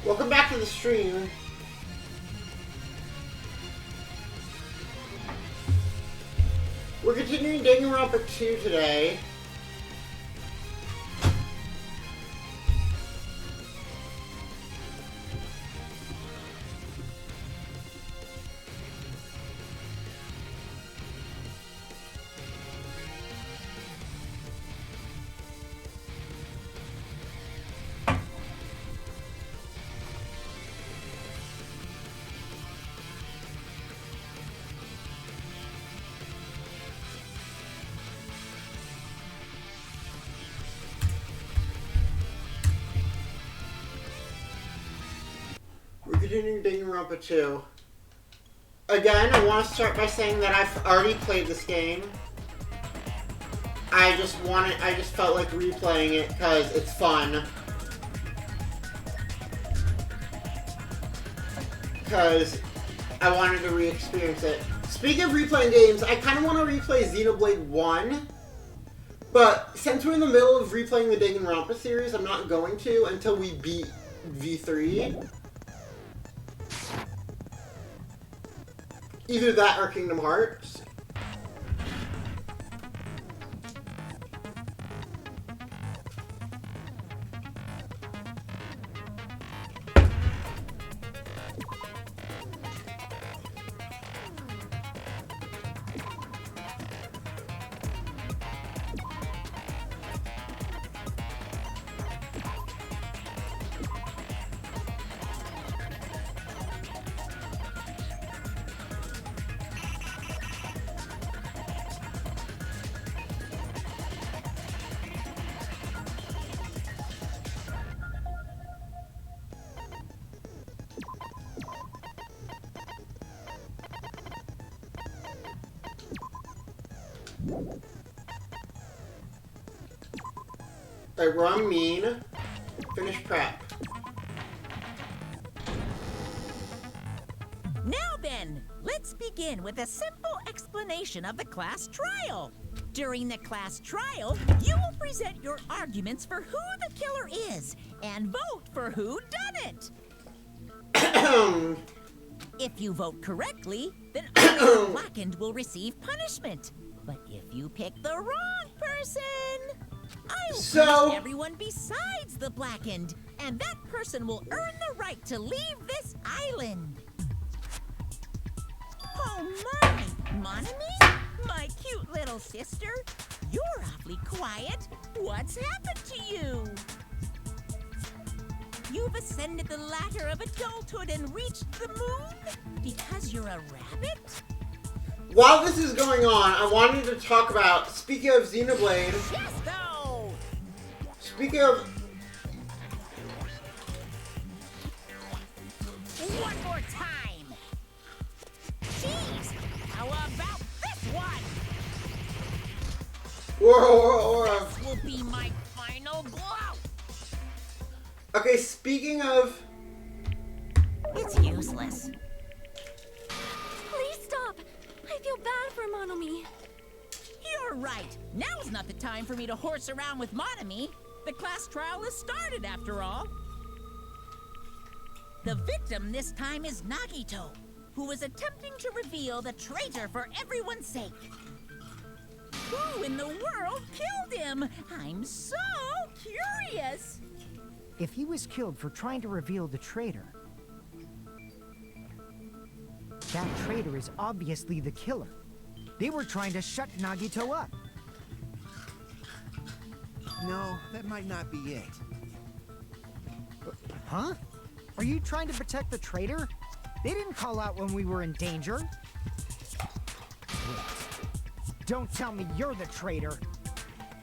Welcome back to the stream. We're continuing Danganronpa 2 today. Continuing Danganronpa 2. Again, I want to start by saying that I've already played this game. I just felt like replaying it because it's fun. Because I wanted to re-experience it. Speaking of replaying games, I kind of want to replay Xenoblade 1. But since we're in the middle of replaying the Danganronpa series, I'm not going to until we beat V3. Either that or Kingdom Hearts. Like, run mean. Finish prep. Now then, let's begin with a simple explanation of the class trial. During the class trial, you will present your arguments for who the killer is and vote for who done it. If you vote correctly, then only the blackened will receive punishment. But if you pick the wrong person, I will punish everyone besides the blackened, and that person will earn the right to leave this island. Oh my, Monokuma? My cute little sister? You're awfully quiet. What's happened to you? You've ascended the ladder of adulthood and reached the moon? Because you're a rabbit? While this is going on, I wanted to talk about, speaking of Xenoblade... Yes, though! Speaking of... One more time! Jeez! How about this one? Whoa. This will be my final blow! Okay, speaking of... It's useless. Please stop! I feel bad for Monokuma. You're right. Now's not the time for me to horse around with Monokuma. The class trial has started, after all. The victim this time is Nagito, who was attempting to reveal the traitor for everyone's sake. Who in the world killed him? I'm so curious. If he was killed for trying to reveal the traitor, that traitor is obviously the killer. They were trying to shut Nagito up. No, that might not be it. Huh? Are you trying to protect the traitor? They didn't call out when we were in danger. Don't tell me you're the traitor.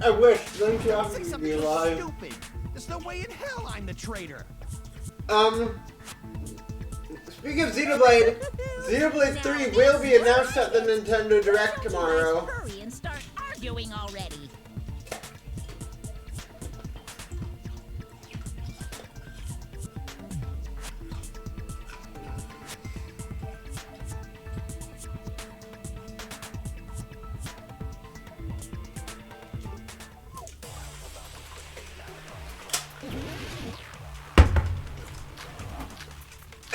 I wish. Then you have Say to something be alive. stupid. There's no way in hell I'm the traitor. Speaking of Xenoblade, Xenoblade 3 will be announced at the Nintendo Direct tomorrow. Hurry and start arguing already.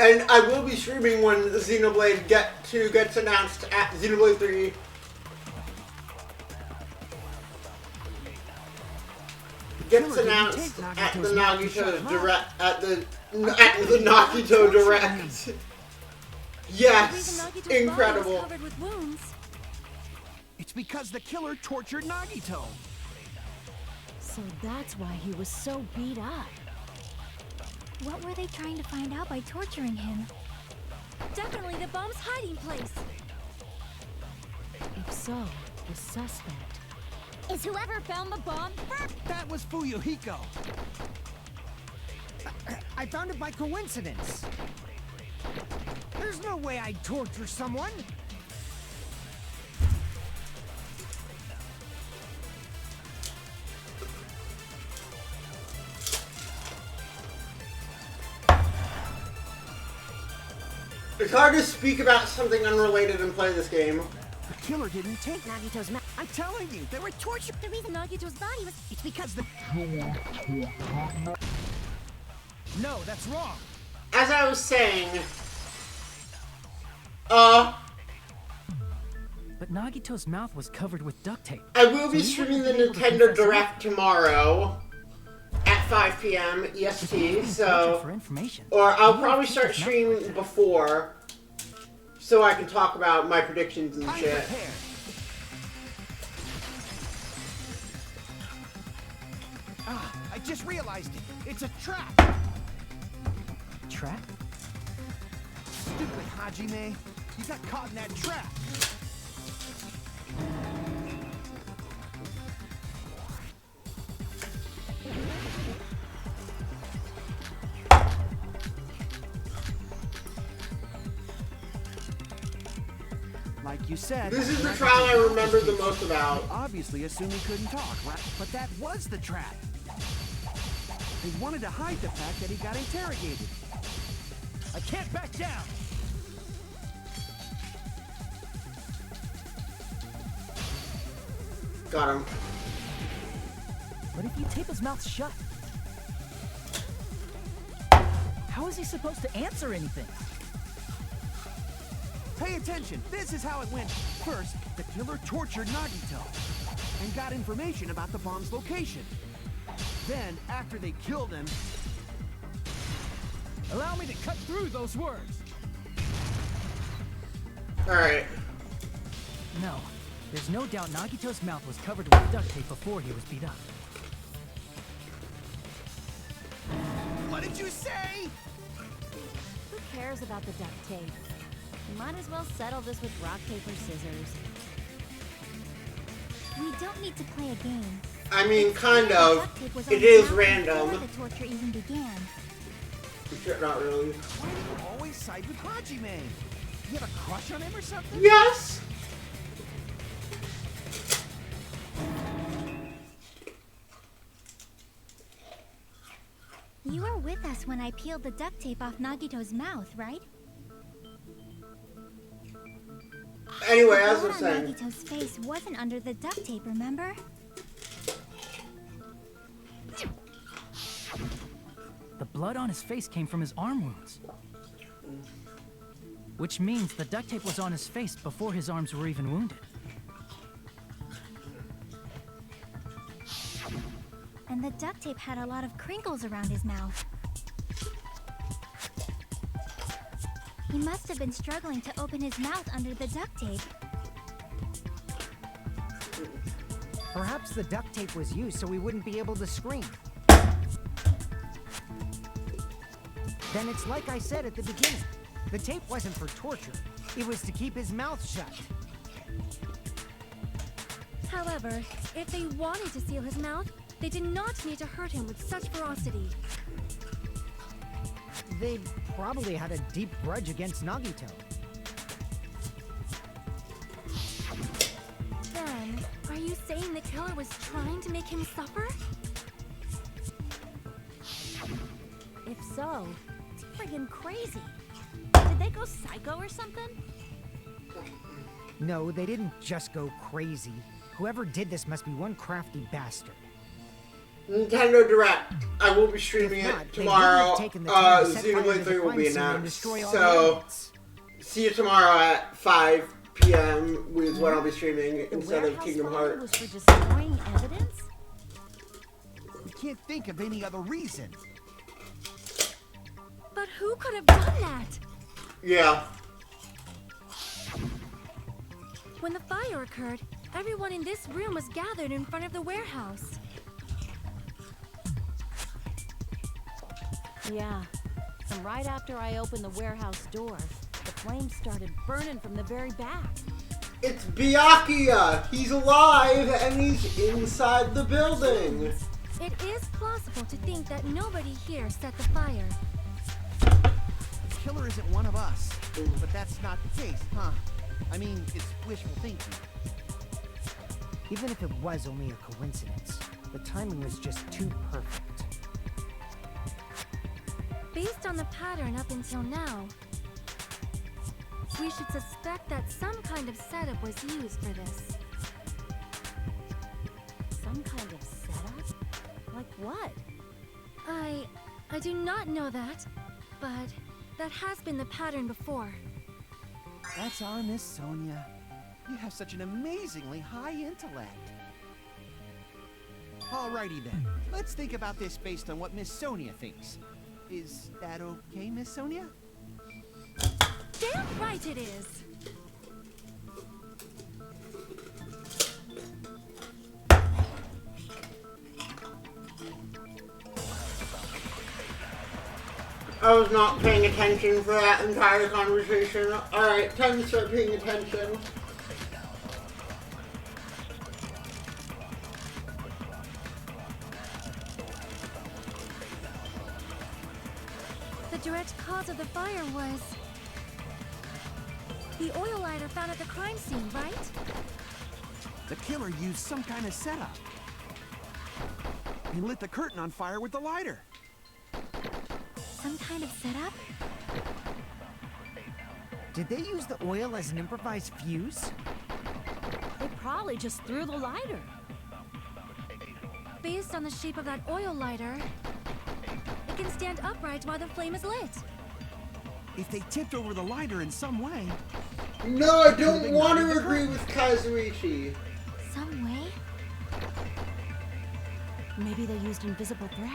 And I will be streaming when Xenoblade gets announced at Xenoblade 3. Gets announced at the Nagito Direct. At the Nagito Direct. Yes, incredible. It's because the killer tortured Nagito. So that's why he was so beat up. What were they trying to find out by torturing him? Definitely the bomb's hiding place. If so, the suspect is whoever found the bomb first. That was Fuyuhiko. I found it by coincidence. There's no way I'd torture someone. It's hard to speak about something unrelated and play this game. The killer didn't take Nagito's mouth. I'm telling you, they were tortured. The reason Nagito's body was... It's because the... No, that's wrong. As I was saying, But Nagito's mouth was covered with duct tape. I will be streaming the Nintendo Direct tomorrow at 5 p.m. EST, so... For information. Or I'll probably start streaming before, so I can talk about my predictions and shit. prepared. I just realized it. It's a trap. Trap? Stupid Hajime. You got caught in that trap. Like you said, This is the trial I remember the most about. Obviously assumed he couldn't talk, right? But that was the trap. They wanted to hide the fact that he got interrogated. I can't back down. Got him. But if you tape his mouth shut, how is he supposed to answer anything? Pay attention. This is how it went. First, the killer tortured Nagito and got information about the bomb's location. Then, after they killed him... Allow me to cut through those words. Alright. No, there's no doubt Nagito's mouth was covered with duct tape before he was beat up. What did you say? Who cares about the duct tape? We might as well settle this with rock, paper, scissors. We don't need to play a game. I mean, kind of. Duct tape was on It his is mouth random. before the torture even began. Not really. Why do you always side with Hajime? You have a crush on him or something? Yes! You were with us when I peeled the duct tape off Nagito's mouth, right? Anyway, The as I blood was on saying, Nagito's face wasn't under the duct tape, remember? The blood on his face came from his arm wounds. Which means the duct tape was on his face before his arms were even wounded. And the duct tape had a lot of crinkles around his mouth. He must have been struggling to open his mouth under the duct tape. Perhaps the duct tape was used so he wouldn't be able to scream. Then it's like I said at the beginning. The tape wasn't for torture. It was to keep his mouth shut. However, if they wanted to seal his mouth, they did not need to hurt him with such ferocity. They probably had a deep grudge against Nagito. Then, are you saying the killer was trying to make him suffer? If so, it's friggin' crazy. Did they go psycho or something? No, they didn't just go crazy. Whoever did this must be one crafty bastard. Nintendo Direct. I will be streaming If not, it they tomorrow. wouldn't have taken the time to set fire Xenoblade to 3 the will crime be scene and announced. destroy all the So, evidence. see you tomorrow at 5 p.m. with when I'll be streaming The instead of warehouse Kingdom fire Hearts. was for destroying evidence? We can't think of any other reason. But who could have done that? Yeah. When the fire occurred, everyone in this room was gathered in front of the warehouse. Yeah. And right after I opened the warehouse door, the flames started burning from the very back. It's Byakuya! He's alive and he's inside the building! It is plausible to think that nobody here set the fire. The killer isn't one of us. But that's not the case, huh? I mean, it's wishful thinking. Even if it was only a coincidence, the timing was just too perfect. Based on the pattern up until now, we should suspect that some kind of setup was used for this. Some kind of setup? Like what? I do not know that, but that has been the pattern before. That's our Miss Sonia. You have such an amazingly high intellect. Alrighty then. Let's think about this based on what Miss Sonia thinks. Is that okay, Miss Sonia? Damn right it is! I was not paying attention for that entire conversation. Alright, time to start paying attention. The direct cause of the fire was the oil lighter found at the crime scene, right? The killer used some kind of setup. He lit the curtain on fire with the lighter. Some kind of setup? Did they use the oil as an improvised fuse? They probably just threw the lighter. Based on the shape of that oil lighter, it can stand upright while the flame is lit. If they tipped over the lighter in some way, No, I don't want to agree with Kazuichi. Some way? Maybe they used invisible thread.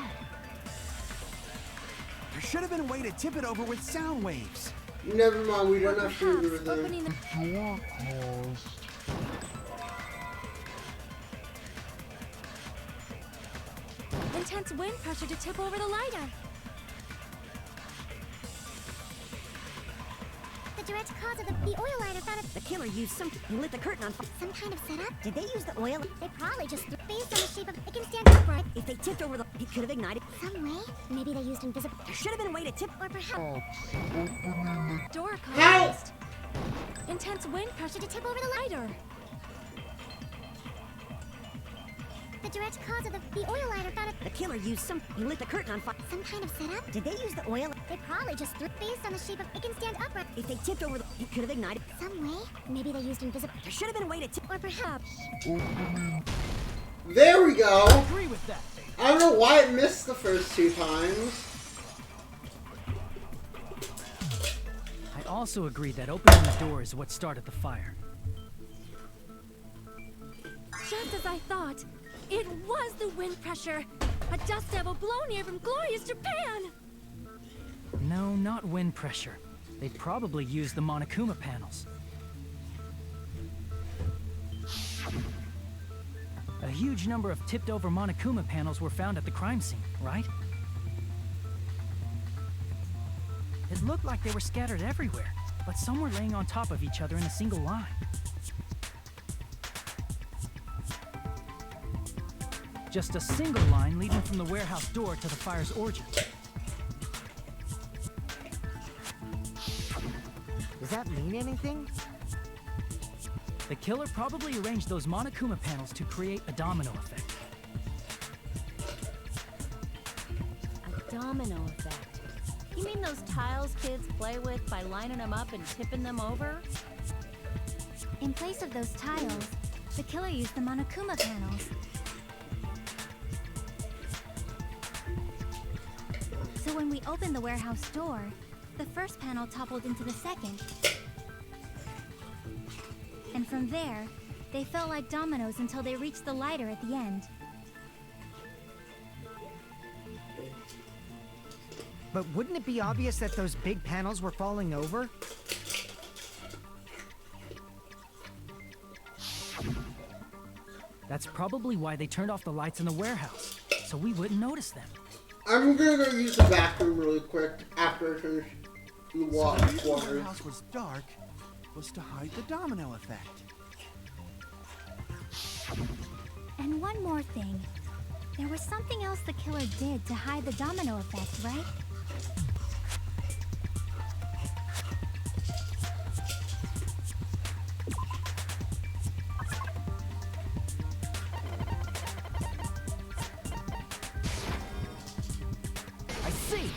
there should have been a way to tip it over with sound waves. Never mind, we Or don't have to agree perhaps with him. opening the intense wind pressure to tip over the lighter. The direct cause of the oil lighter found at The killer used he lit the curtain on fire. some kind of setup? Did they use the oil? They probably just based on the shape of it can stand upright. If they tipped over the, he could have ignited. Some way? Maybe they used invisible. There should have been a way to tip. Or perhaps Door Help! closed. Intense wind pressure to tip over the lighter. the direct cause of the oil lighter found at The killer used he lit the curtain on fire. some kind of setup. Did they use the oil? They probably just based on the shape of it can stand upright. If they tipped over the, he could have ignited. Some way? Maybe they used invisible. There should have been a way to tip. Or perhaps There we go. Agree with that. I don't know why it missed the first 2 times. I also agree that opening the door is what started the fire. just as I thought, it was the wind pressure. A dust devil blown here from glorious Japan. No, not wind pressure. They probably used the Monokuma panels. A huge number of tipped-over Monokuma panels were found at the crime scene, right? It looked like they were scattered everywhere, but some were laying on top of each other in a single line. Just a single line leading from the warehouse door to the fire's origin. Does that mean anything? The killer probably arranged those Monokuma panels to create a domino effect. A domino effect. You mean those tiles kids play with by lining them up and tipping them over? In place of those tiles, the killer used the Monokuma panels. So when we opened the warehouse door, the first panel toppled into the second. And from there, they fell like dominoes until they reached the lighter at the end. But wouldn't it be obvious that those big panels were falling over? That's probably why they turned off the lights in the warehouse, so we wouldn't notice them. I'm gonna go use the bathroom really quick after I finish the So water. the reason the warehouse was dark was to hide the domino effect. And one more thing. There was something else the killer did to hide the domino effect, right? I see!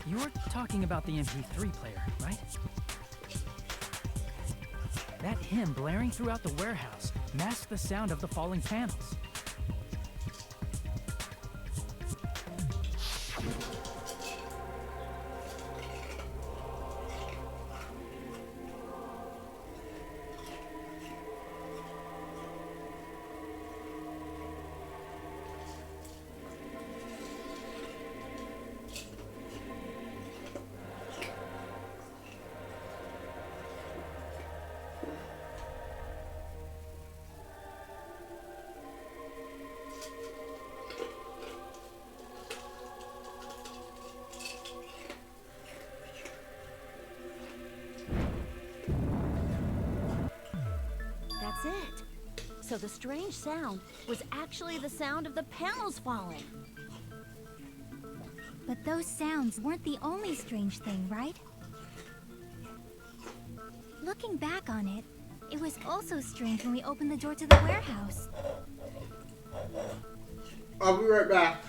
You're talking about the MP3 player, right? That hymn blaring throughout the warehouse masked the sound of the falling panels. That's it. So the strange sound was actually the sound of the panels falling. But those sounds weren't the only strange thing, right? Looking back on it, it was also strange when we opened the door to the warehouse. I'll be right back.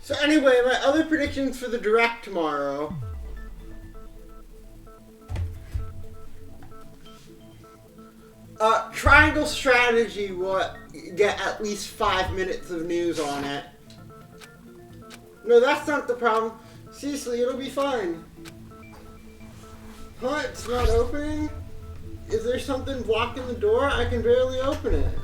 So anyway, my other predictions for the Direct tomorrow. Triangle Strategy will get at least 5 minutes of news on it. No, that's not the problem. Seriously, it'll be fine. Huh? It's not opening? Is there something blocking the door? I can barely open it.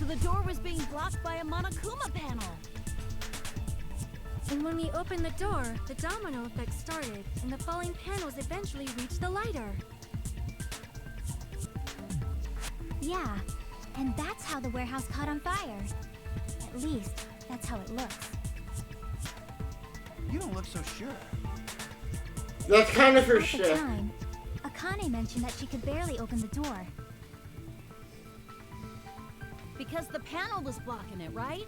The door was being blocked by a Monokuma panel. And when we opened the door, the domino effect started, and the falling panels eventually reached the lighter. Yeah, and that's how the warehouse caught on fire. At least, that's how it looks. You don't look so sure. That's kind of her At the shit. time, Akane mentioned that she could barely open the door. Because the panel was blocking it, right?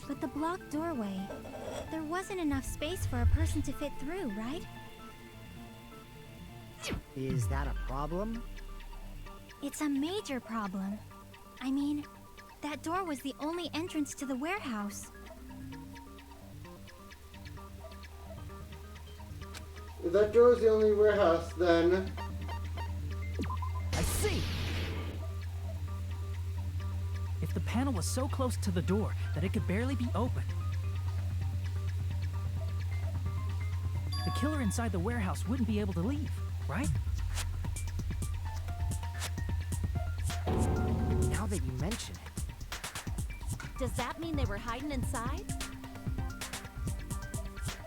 But the blocked doorway, there wasn't enough space for a person to fit through, right? Is that a problem? It's a major problem. I mean, that door was the only entrance to the warehouse. If that door is the only warehouse, then... I see! If the panel was so close to the door that it could barely be opened, the killer inside the warehouse wouldn't be able to leave, right? Now that you mention it. Does that mean they were hiding inside?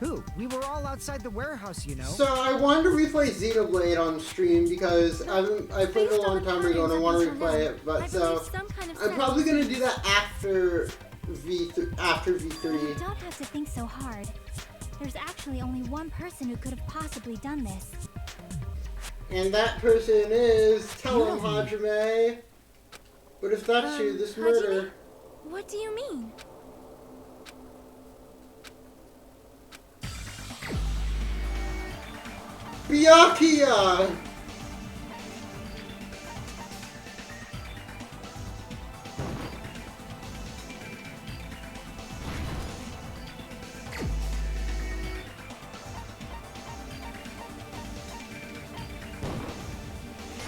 Who? We were all outside the warehouse, you know. So I wanted to replay Xenoblade on stream because I played it a long time ago and I want to replay it. But so I'm probably gonna do that after V3. You don't have to think so hard. There's actually only one person who could have possibly done this. And that person is tell him, Hajime. But if that's you, this murder. What do you mean? Byakuya!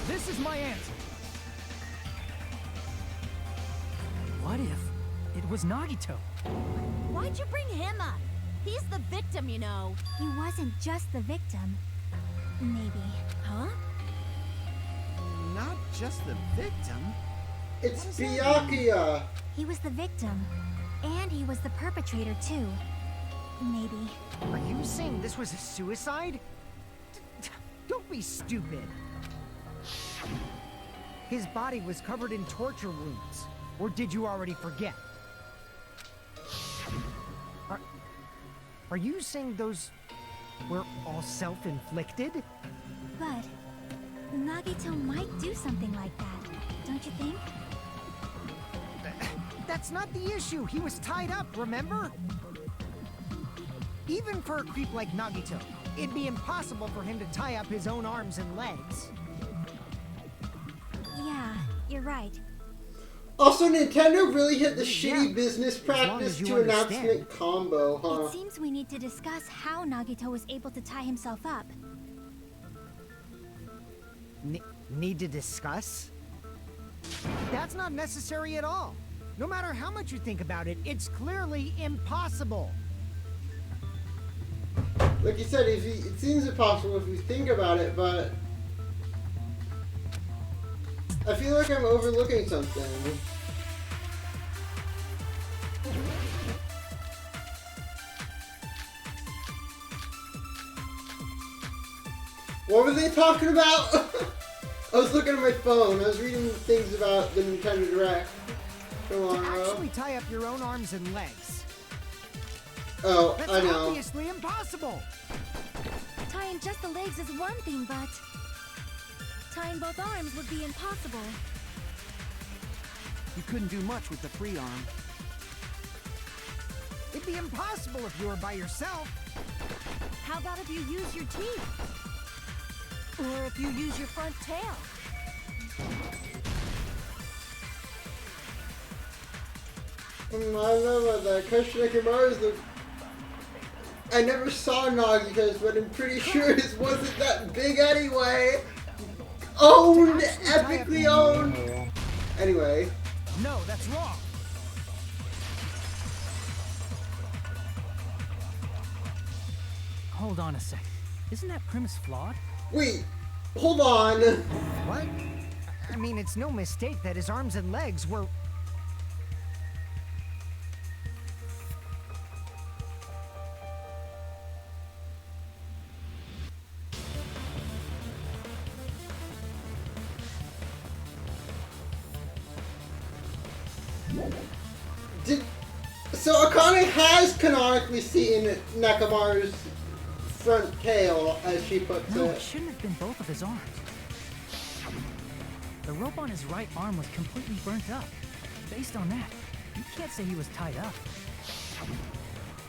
This is my answer. What if it was Nagito? Why'd you bring him up? He's the victim, you know. He wasn't just the victim. Maybe. Huh? Not just the victim. It's Byakuya! He was the victim. And he was the perpetrator, too. Maybe. Are you saying this was a suicide? Don't be stupid. His body was covered in torture wounds. Or did you already forget? Are you saying those were all self-inflicted? But Nagito might do something like that, don't you think? That's not the issue. He was tied up, remember? Even for a creep like Nagito, it'd be impossible for him to tie up his own arms and legs. Yeah, you're right. Also, Nintendo really hit the Yeah, shitty business long practice as you to understand. announcement combo, huh? It seems we need to discuss how Nagito was able to tie himself up. Need to discuss? That's not necessary at all. No matter how much you think about it, it's clearly impossible. Like you said, it seems impossible if you think about it, but I feel like I'm overlooking something. What were they talking about? I was looking at my phone. I was reading things about the Nintendo Direct To tomorrow. actually tie up your own arms and legs. Oh, That's I know. obviously impossible. Tie tying just the legs is one thing, but tying both arms would be impossible. You couldn't do much with the free arm. It'd be impossible if you were by yourself. How about if you use your teeth? Or if you use your front tail? I don't know about that. Question Nakamura is the... I never saw Nagito's, but I'm pretty sure his wasn't that big anyway. Owned! Epically owned! Anyway. No, that's wrong. Hold on a sec. Isn't that premise flawed? Wait, hold on. What? I mean, it's no mistake that his arms and legs were... So Akane has canonically seen Nakamaru's front tail, as she puts No, it. it shouldn't have been both of his arms. The rope on his right arm was completely burnt up. Based on that, you can't say he was tied up.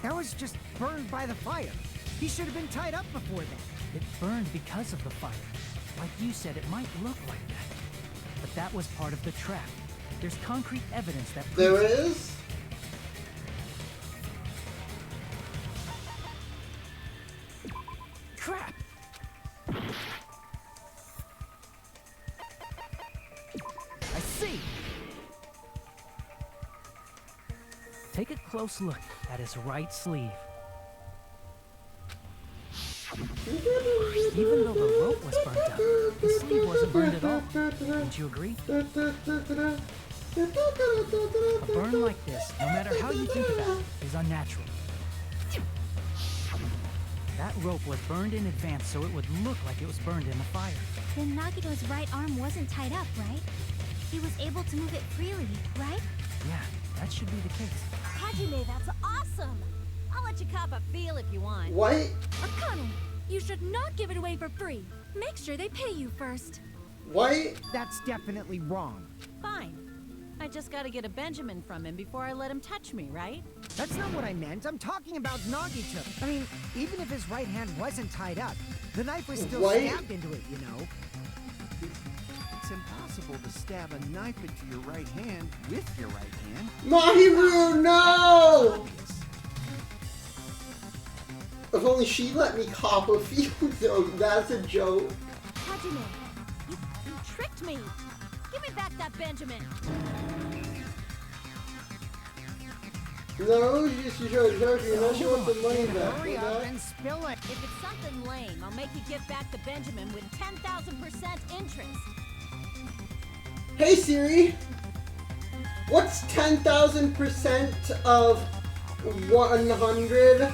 That was just burned by the fire. He should have been tied up before that. It burned because of the fire. Like you said, it might look like that. But that was part of the trap. There's concrete evidence that proves There is? Crap! I see! Take a close look at his right sleeve. Even though the rope was burnt up, the sleeve wasn't burned at all. Don't you agree? A burn like this, no matter how you think about it, is unnatural. That rope was burned in advance so it would look like it was burned in the fire. Then Nagito's right arm wasn't tied up, right? He was able to move it freely, right? Yeah, that should be the case. Hajime, that's awesome! I'll let you cop a feel if you want. What? Akane, you should not give it away for free. Make sure they pay you first. What? That's definitely wrong. Fine. I just gotta get a Benjamin from him before I let him touch me, right? That's not what I meant. I'm talking about Nagito. I mean, even if his right hand wasn't tied up, the knife was still What? stabbed into it, you know? It's impossible to stab a knife into your right hand with your right hand. Mahiru, no! Obvious. If only she let me cop a feel, though. That's a joke. Hajime, you tricked me! Give me back that Benjamin! No, she showed her. You know she wants the money back. Hurry you know? up and spill it. If it's something lame, I'll make you give back the Benjamin with 10,000% interest. Hey Siri, what's 10,000% of 100?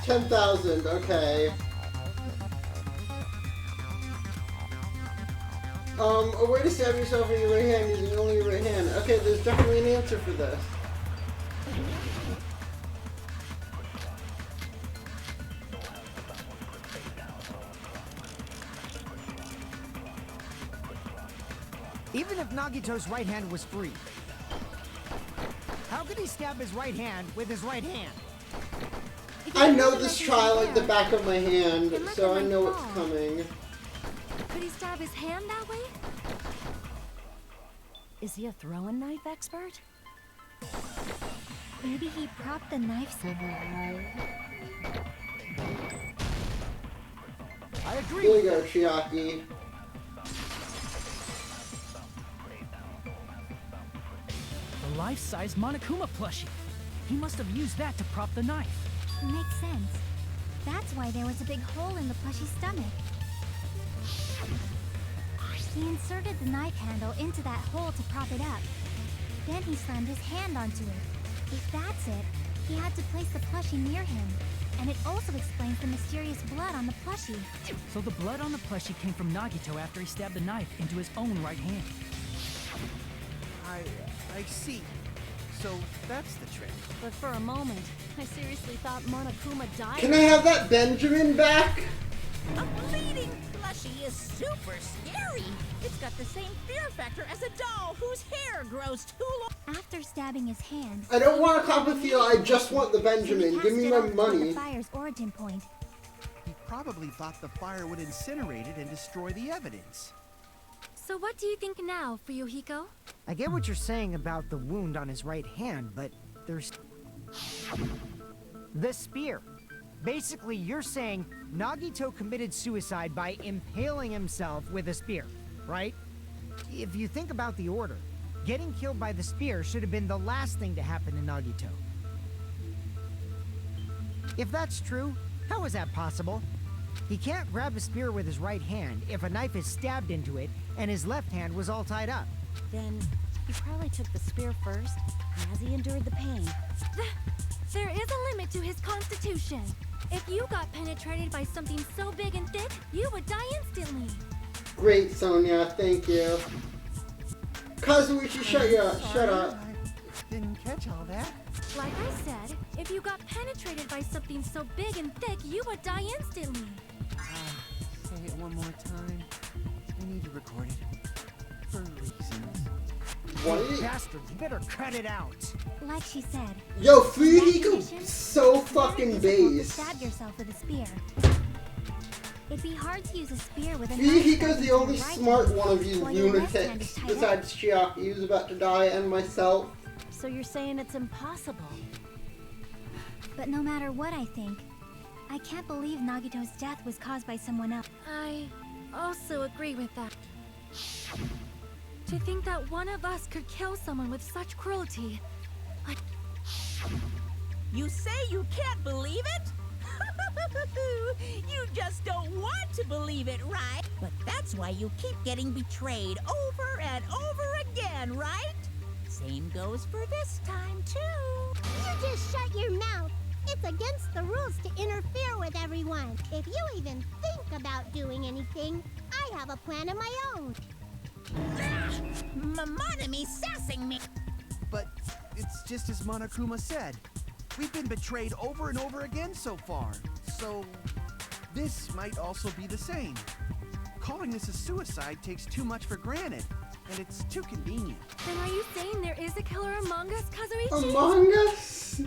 10,000, okay. A way to stab yourself in your right hand using only your right hand. Okay, there's definitely an answer for this. Even if Nagito's right hand was free, how could he stab his right hand with his right hand? I know this trial like the back of my hand, so I know what's coming. Could he stab his hand that way? Is he a throwing knife expert? Maybe he propped the knife somewhere. I agree. Here you go, Chiaki. The life-size Monokuma plushie. He must have used that to prop the knife. Makes sense. That's why there was a big hole in the plushie's stomach. He inserted the knife handle into that hole to prop it up. Then he slammed his hand onto it. If that's it, he had to place the plushie near him. And it also explains the mysterious blood on the plushie. So the blood on the plushie came from Nagito after he stabbed the knife into his own right hand. I see. So that's the trick. But for a moment, I seriously thought Monokuma died. Can I have that Benjamin back? A bleeding plushie is super scary. It's got the same fear factor as a doll whose hair grows too long. After stabbing his hand, I don't want a Copperfield, I just want the he Benjamin. passed Give me it my off toward money. the fire's origin point. He probably thought the fire would incinerate it and destroy the evidence. So what do you think now, Fuyuhiko? I get what you're saying about the wound on his right hand, but there's... the spear. Basically, you're saying Nagito committed suicide by impaling himself with a spear, right? If you think about the order, getting killed by the spear should have been the last thing to happen to Nagito. If that's true, how is that possible? He can't grab a spear with his right hand if a knife is stabbed into it and his left hand was all tied up. Then he probably took the spear first as he endured the pain. There is a limit to his constitution. If you got penetrated by something so big and thick, you would die instantly. Great, Sonia, thank you. Kazuichi, shut up. I didn't catch all that. Like I said, if you got penetrated by something so big and thick, you would die instantly. Say it one more time. I need to record it. For reasons. What? Bastard, you better cut it out. Like she said, Yo, Fuyuhiko's so fucking base. base. Stab yourself with a spear. It'd be hard to use a spear with a Fuyuhiko's the only right smart hand, one of you while your left hand is lunatics, tied up. besides Chiaki, who's about to die, and myself. So you're saying it's impossible? But no matter what I think, I can't believe Nagito's death was caused by someone else. I also agree with that. To think that one of us could kill someone with such cruelty. You say you can't believe it? You just don't want to believe it, right? But that's why you keep getting betrayed over and over again, right? Same goes for this time, too. You just shut your mouth. It's against the rules to interfere with everyone. If you even think about doing anything, I have a plan of my own. Monami sassing me. But it's just as Monokuma said. We've been betrayed over and over again so far. So this might also be the same. Calling this a suicide takes too much for granted, and it's too convenient. Then are you saying there is a killer among us, Kazuichi? Among Us?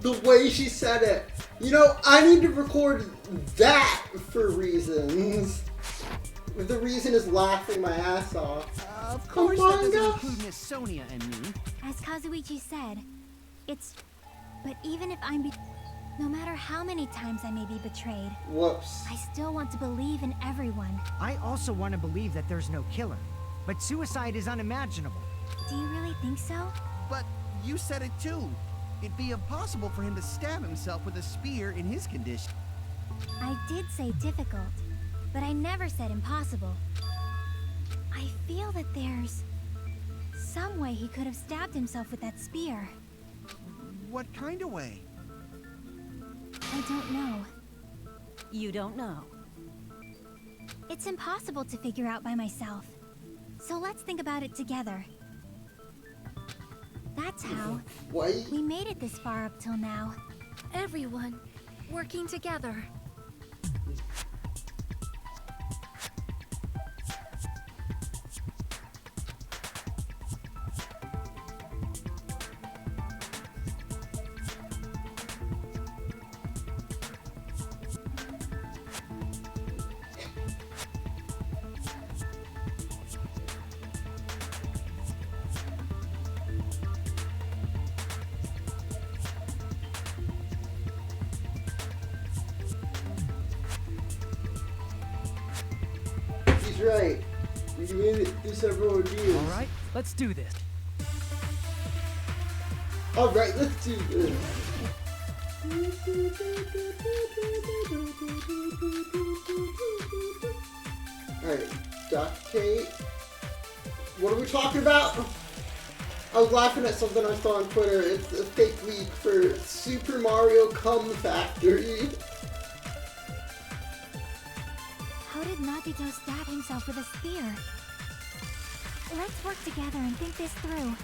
The way she said it. You know, I need to record that for reasons. The reason is laughing my ass off. Of course, that Among doesn't Us? include Miss Sonia and me. As Kazuichi said, it's... But even if I'm no matter how many times I may be betrayed, Whoops. I still want to believe in everyone. I also want to believe that there's no killer, but suicide is unimaginable. Do you really think so? But you said it too. It'd be impossible for him to stab himself with a spear in his condition. I did say difficult, but I never said impossible. I feel that there's some way he could have stabbed himself with that spear. What kind of way? I don't know. You don't know. It's impossible to figure out by myself. So let's think about it together. That's how Wait. we made it this far up till now. Everyone working together. He's right. We made it through several ordeals. All right, let's do this. Alright, let's do this. Alright, duct tape. What are we talking about? I was laughing at something I saw on Twitter. It's a fake leak for Super Mario Cum Factory. How did Nagito stab himself with a spear? Let's work together and think this through.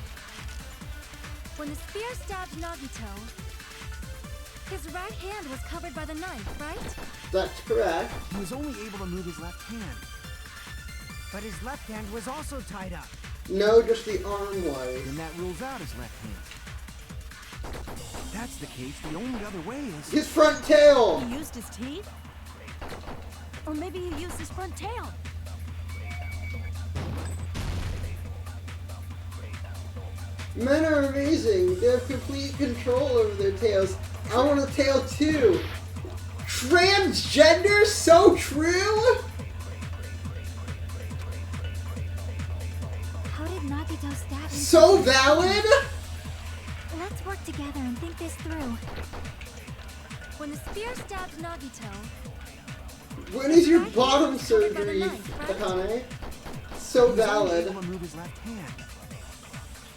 When the spear stabbed Nagito, his right hand was covered by the knife, right? That's correct. He was only able to move his left hand. But his left hand was also tied up. No, just the arm was. Then that rules out his left hand. If that's the case, the only other way is... His front tail! He used his teeth? Or maybe he used his front tail. Men are amazing. They have complete control over their tails. I want a tail too. Transgender? So true? How did Nagito stab him? So valid? Let's work together and think this through. When the spear stabbed Nagito, When is your bottom surgery, Akane? So He was only valid. able to move his left hand.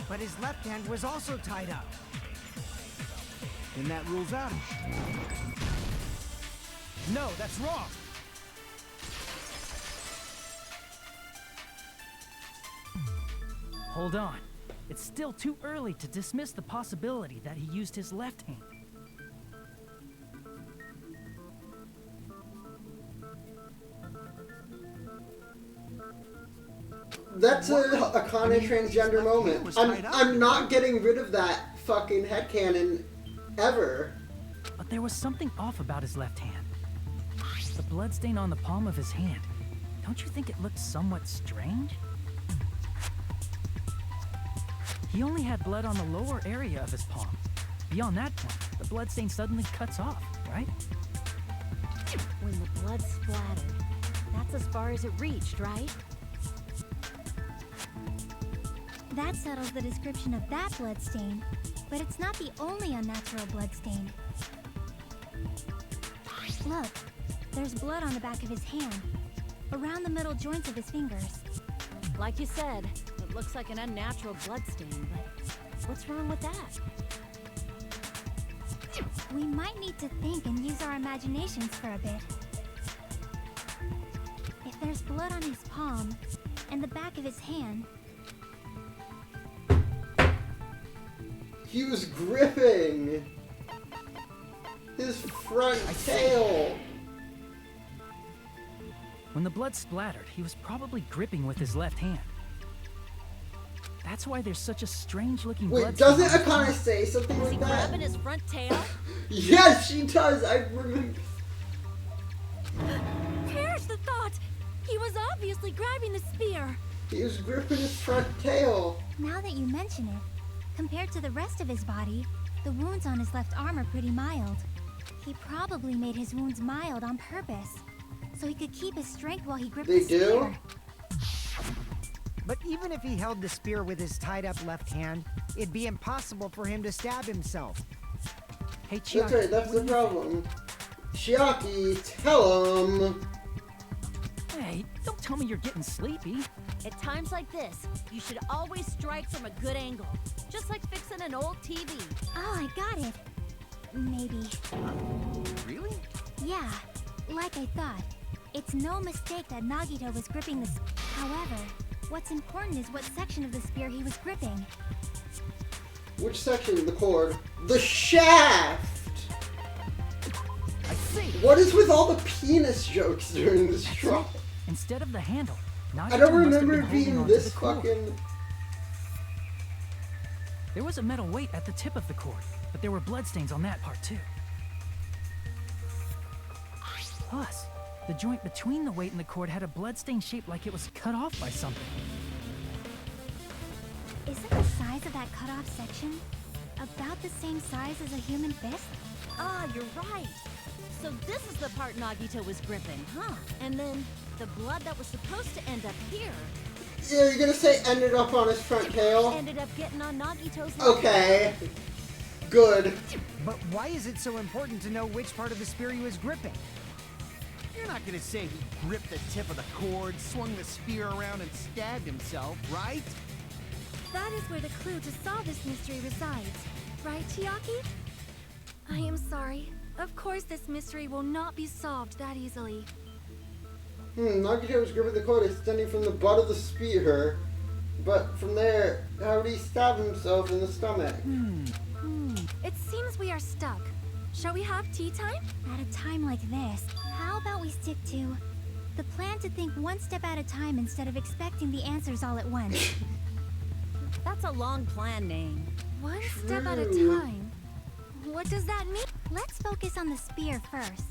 But his left hand was also tied up. Then that rules out his... No, that's wrong. Hold on. It's still too early to dismiss the possibility that he used his left hand. That's a Akane transgender moment. I'm not getting rid of that fucking headcanon ever. But there was something off about his left hand. The bloodstain on the palm of his hand. Don't you think it looked somewhat strange? He only had blood on the lower area of his palm. Beyond that point, the bloodstain suddenly cuts off, right? When the blood splattered, that's as far as it reached, right? That settles the description of that bloodstain, but it's not the only unnatural bloodstain. Look, there's blood on the back of his hand, around the middle joints of his fingers. Like you said, it looks like an unnatural bloodstain, but what's wrong with that? We might need to think and use our imaginations for a bit. If there's blood on his palm and the back of his hand, He was gripping his front tail. When the blood splattered, he was probably gripping with his left hand. That's why there's such a strange-looking Wait, blood doesn't stain on his Akane say something Was he like that? grabbing his front tail? Yes, she does. I remember. perish the thought! He was obviously grabbing the spear. He was gripping his front tail. now that you mention it, compared to the rest of his body, the wounds on his left arm are pretty mild. He probably made his wounds mild on purpose, so he could keep his strength while he gripped They the spear. do? But even if he held the spear with his tied-up left hand, it'd be impossible for him to stab himself. Hey, Chiaki, That's right, that's the problem. Chiaki, tell him. Hey, don't tell me you're getting sleepy. At times like this, you should always strike from a good angle. Just like fixing an old TV. Oh, I got it. Maybe. Really? Yeah, like I thought. It's no mistake that Nagito was gripping the However, what's important is what section of the spear he was gripping. Which section? The cord. The shaft! I see. What is with all the penis jokes during this trial? Instead of the handle, Nagito I don't must have remember been it holding being onto this the cord. fucking... There was a metal weight at the tip of the cord, but there were bloodstains on that part too. Plus, the joint between the weight and the cord had a bloodstain shaped like it was cut off by something. Isn't the size of that cut-off section about the same size as a human fist? Ah, you're right. So this is the part Nagito was gripping, huh? And then the blood that was supposed to end up here Yeah, you're gonna say ended up on his front tail? ended up getting on Nagito's left. Okay. Good. But why is it so important to know which part of the spear he was gripping? You're not gonna say he gripped the tip of the cord, swung the spear around, and stabbed himself, right? That is where the clue to solve this mystery resides. Right, Chiaki? I am sorry. Of course this mystery will not be solved that easily. Nagito was gripping the cord extending from the butt of the spear. But from there, how would he stab himself in the stomach? It seems we are stuck. Shall we have tea time? At a time like this, how about we stick to the plan to think one step at a time instead of expecting the answers all at once? That's a long plan name. One step at a True. time. What does that mean? Let's focus on the spear first.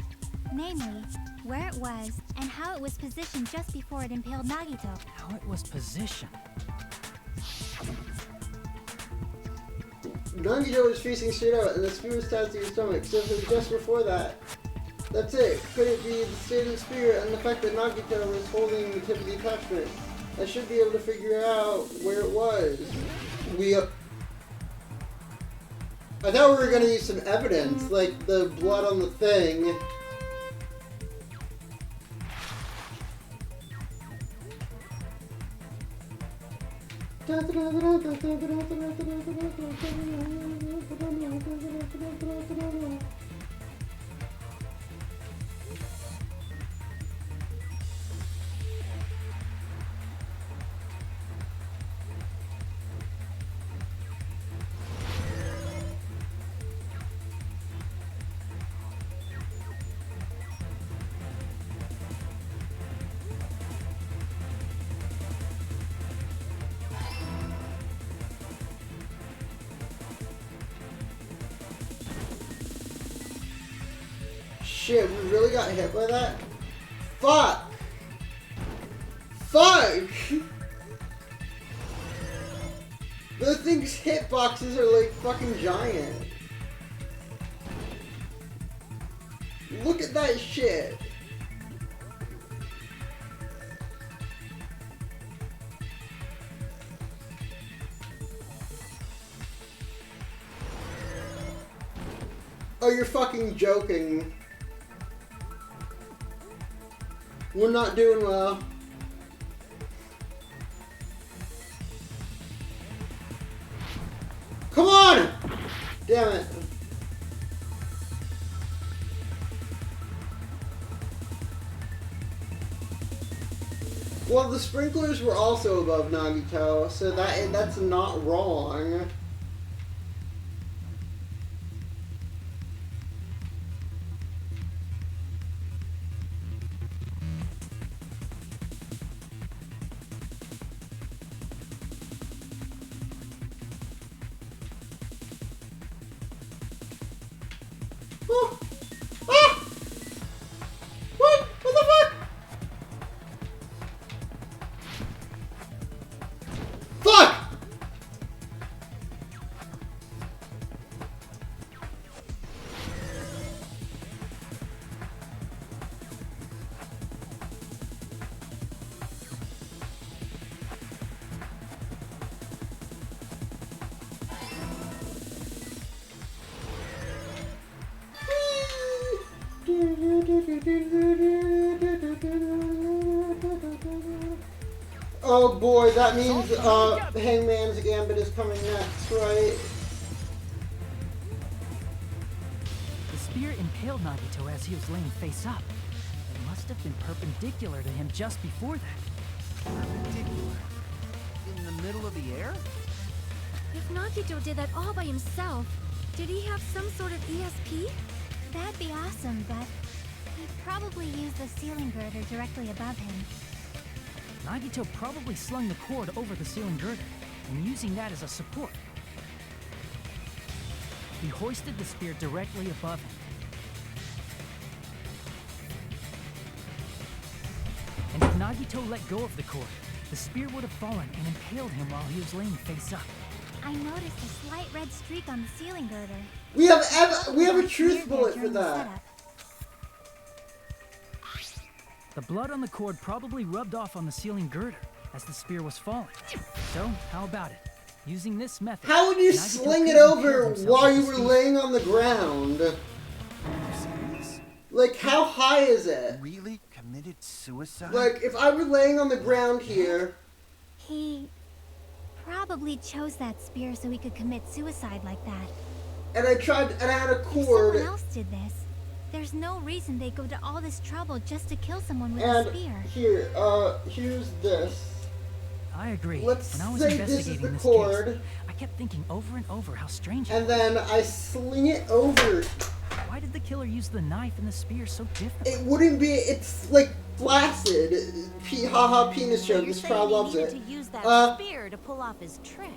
Namely, where it was and how it was positioned just before it impaled Nagito. How it was positioned. Nagito was facing straight out and the spear was tied to your stomach, so if it was just before that, that's it. Could it be the state of the spear and the fact that Nagito was holding the tip of the attachment? I should be able to figure out where it was. I thought we were going to use some evidence, like the blood on the thing. Shit, we really got hit by that? Fuck! Fuck! The thing's hitboxes are like fucking giant. Look at that shit. Oh, you're fucking joking. We're not doing well. Come on! Damn it. Well, the sprinklers were also above Nagito, so that's not wrong. Oh. Ah! What? What the fuck? Fuck! Oh boy, that means Hangman's Gambit is coming next, right? The spear impaled Nagito as he was laying face up. It must have been perpendicular to him just before that. Perpendicular. In the middle of the air? If Nagito did that all by himself, did he have some sort of ESP? That'd be awesome, but he'd probably use the ceiling girder directly above him. Nagito probably slung the cord over the ceiling girder, and using that as a support. He hoisted the spear directly above him. And if Nagito let go of the cord, the spear would have fallen and impaled him while he was laying face up. I noticed a slight red streak on the ceiling girder. We have a truth bullet for that. The blood on the cord probably rubbed off on the ceiling girder as the spear was falling. So, how about it? Using this method... How would you Nagito sling it could impale over himself while with you the were spear. laying on the ground? Like, how high is it? Really committed suicide? Like, if I were laying on the ground here... He probably chose that spear so he could commit suicide like that. And I had a If cord... someone else did this, there's no reason they'd go to all this trouble just to kill someone with a And spear. here, here's this. I agree. let's when I was say this is investigating the this cord, case, I kept thinking over and over how strange it and was. then I sling it over. Why did the killer use the knife and the spear so differently? It wouldn't be. It's like flaccid. Haha, penis joke. You're This saying crowd he loves needed it. to use that spear to pull off his trick.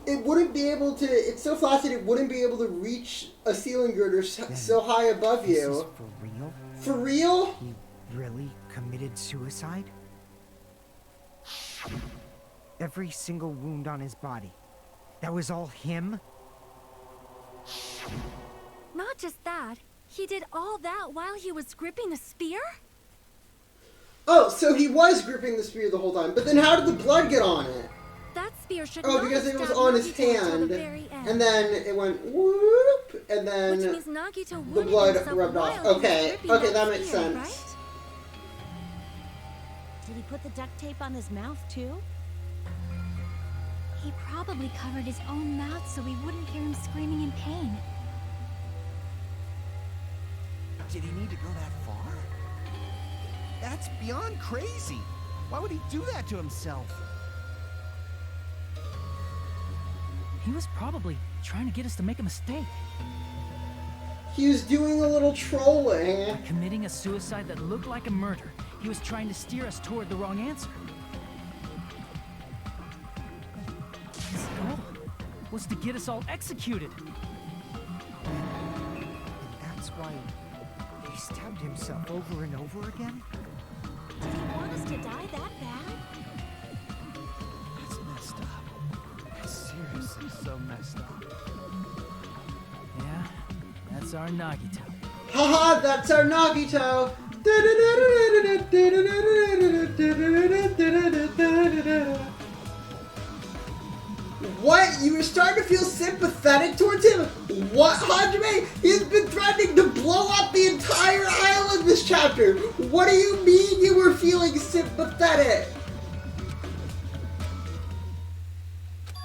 It wouldn't be able to. It's so flaccid. It wouldn't be able to reach a ceiling girder so high above This is you. for real? For real? He really committed suicide? Every single wound on his body. That was all him? Not just that, he did all that while he was gripping the spear? Oh, so he was gripping the spear the whole time. But then how did the blood get on it? That spear should Oh, not because have it was stabbed on his Nagito until hand, the very end. and then it went whoop, and then Which means Nagito the wounded blood himself rubbed while off. he was Okay, gripping okay, that makes spear, sense. right? Did he put the duct tape on his mouth too? He probably covered his own mouth so we wouldn't hear him screaming in pain. Did he need to go that far? That's beyond crazy. Why would he do that to himself? He was probably trying to get us to make a mistake. He was doing a little trolling. Committing a suicide that looked like a murder. He was trying to steer us toward the wrong answer. His goal was to get us all executed. And that's why he stabbed himself over and over again? Did he want us to die that bad? That's messed up. That's seriously so messed up. Yeah, that's our Nagito. Haha, that's our Nagito. What? You were starting to feel sympathetic towards him? What, Hajime? He's been threatening to blow up the entire island this chapter. What do you mean you were feeling sympathetic?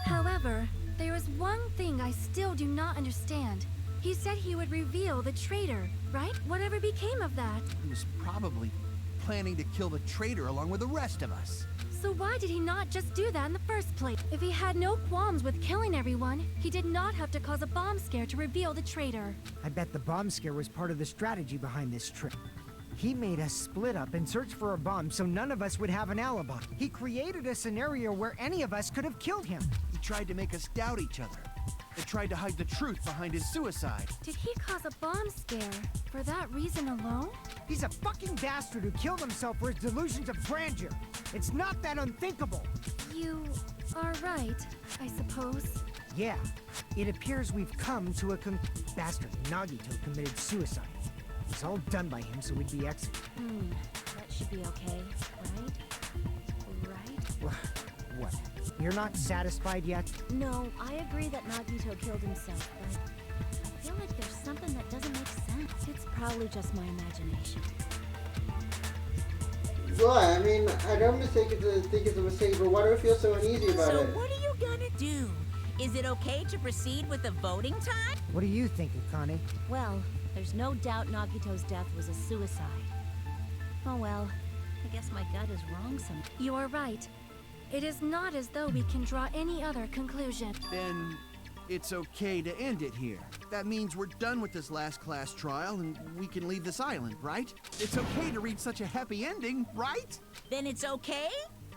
However, there is one thing I still do not understand. He said he would reveal the traitor, right? Whatever became of that? He was probably planning to kill the traitor along with the rest of us. So why did he not just do that in the first place? If he had no qualms with killing everyone, he did not have to cause a bomb scare to reveal the traitor. I bet the bomb scare was part of the strategy behind this trip. He made us split up and search for a bomb so none of us would have an alibi. He created a scenario where any of us could have killed him. He tried to make us doubt each other. And tried to hide the truth behind his suicide. Did he cause a bomb scare for that reason alone? He's a fucking bastard who killed himself for his delusions of grandeur. It's not that unthinkable. You are right, I suppose. Yeah, it appears we've come to a bastard Nagito committed suicide. It's all done by him, so we'd be executed. That should be okay, right? Right? What? You're not satisfied yet? No, I agree that Nagito killed himself, but I feel like there's something that doesn't make sense. It's probably just my imagination. What? I mean, I don't think it's a mistake, but why do I feel so uneasy about So it? what are you gonna do? Is it okay to proceed with the voting time? What do you think, Akane? Well, there's no doubt Nagito's death was a suicide. Oh well, I guess my gut is wrong some. You are right. It is not as though we can draw any other conclusion. Then it's okay to end it here. That means we're done with this last class trial and we can leave this island, right? It's okay to reach such a happy ending, right? Then it's okay?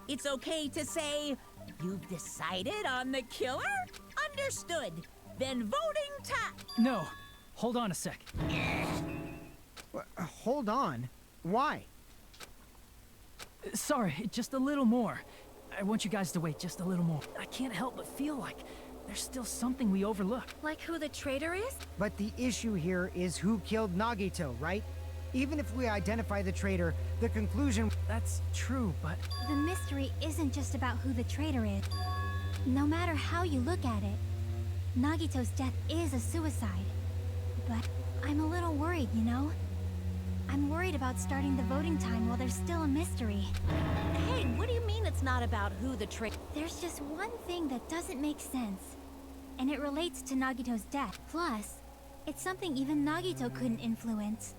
It's okay to say, you've decided on the killer? Understood. Then voting time. No, hold on a sec. Hold on. Why? Sorry, just a little more. I want you guys to wait just a little more. I can't help but feel like there's still something we overlooked. Like who the traitor is? But the issue here is who killed Nagito, right? Even if we identify the traitor, the conclusion... That's true, but... The mystery isn't just about who the traitor is. No matter how you look at it, Nagito's death is a suicide. But I'm a little worried, you know? I'm worried about starting the voting time while there's still a mystery. Hey, what do you mean it's not about who the traitor? There's just one thing that doesn't make sense, and it relates to Nagito's death. Plus, it's something even Nagito couldn't influence.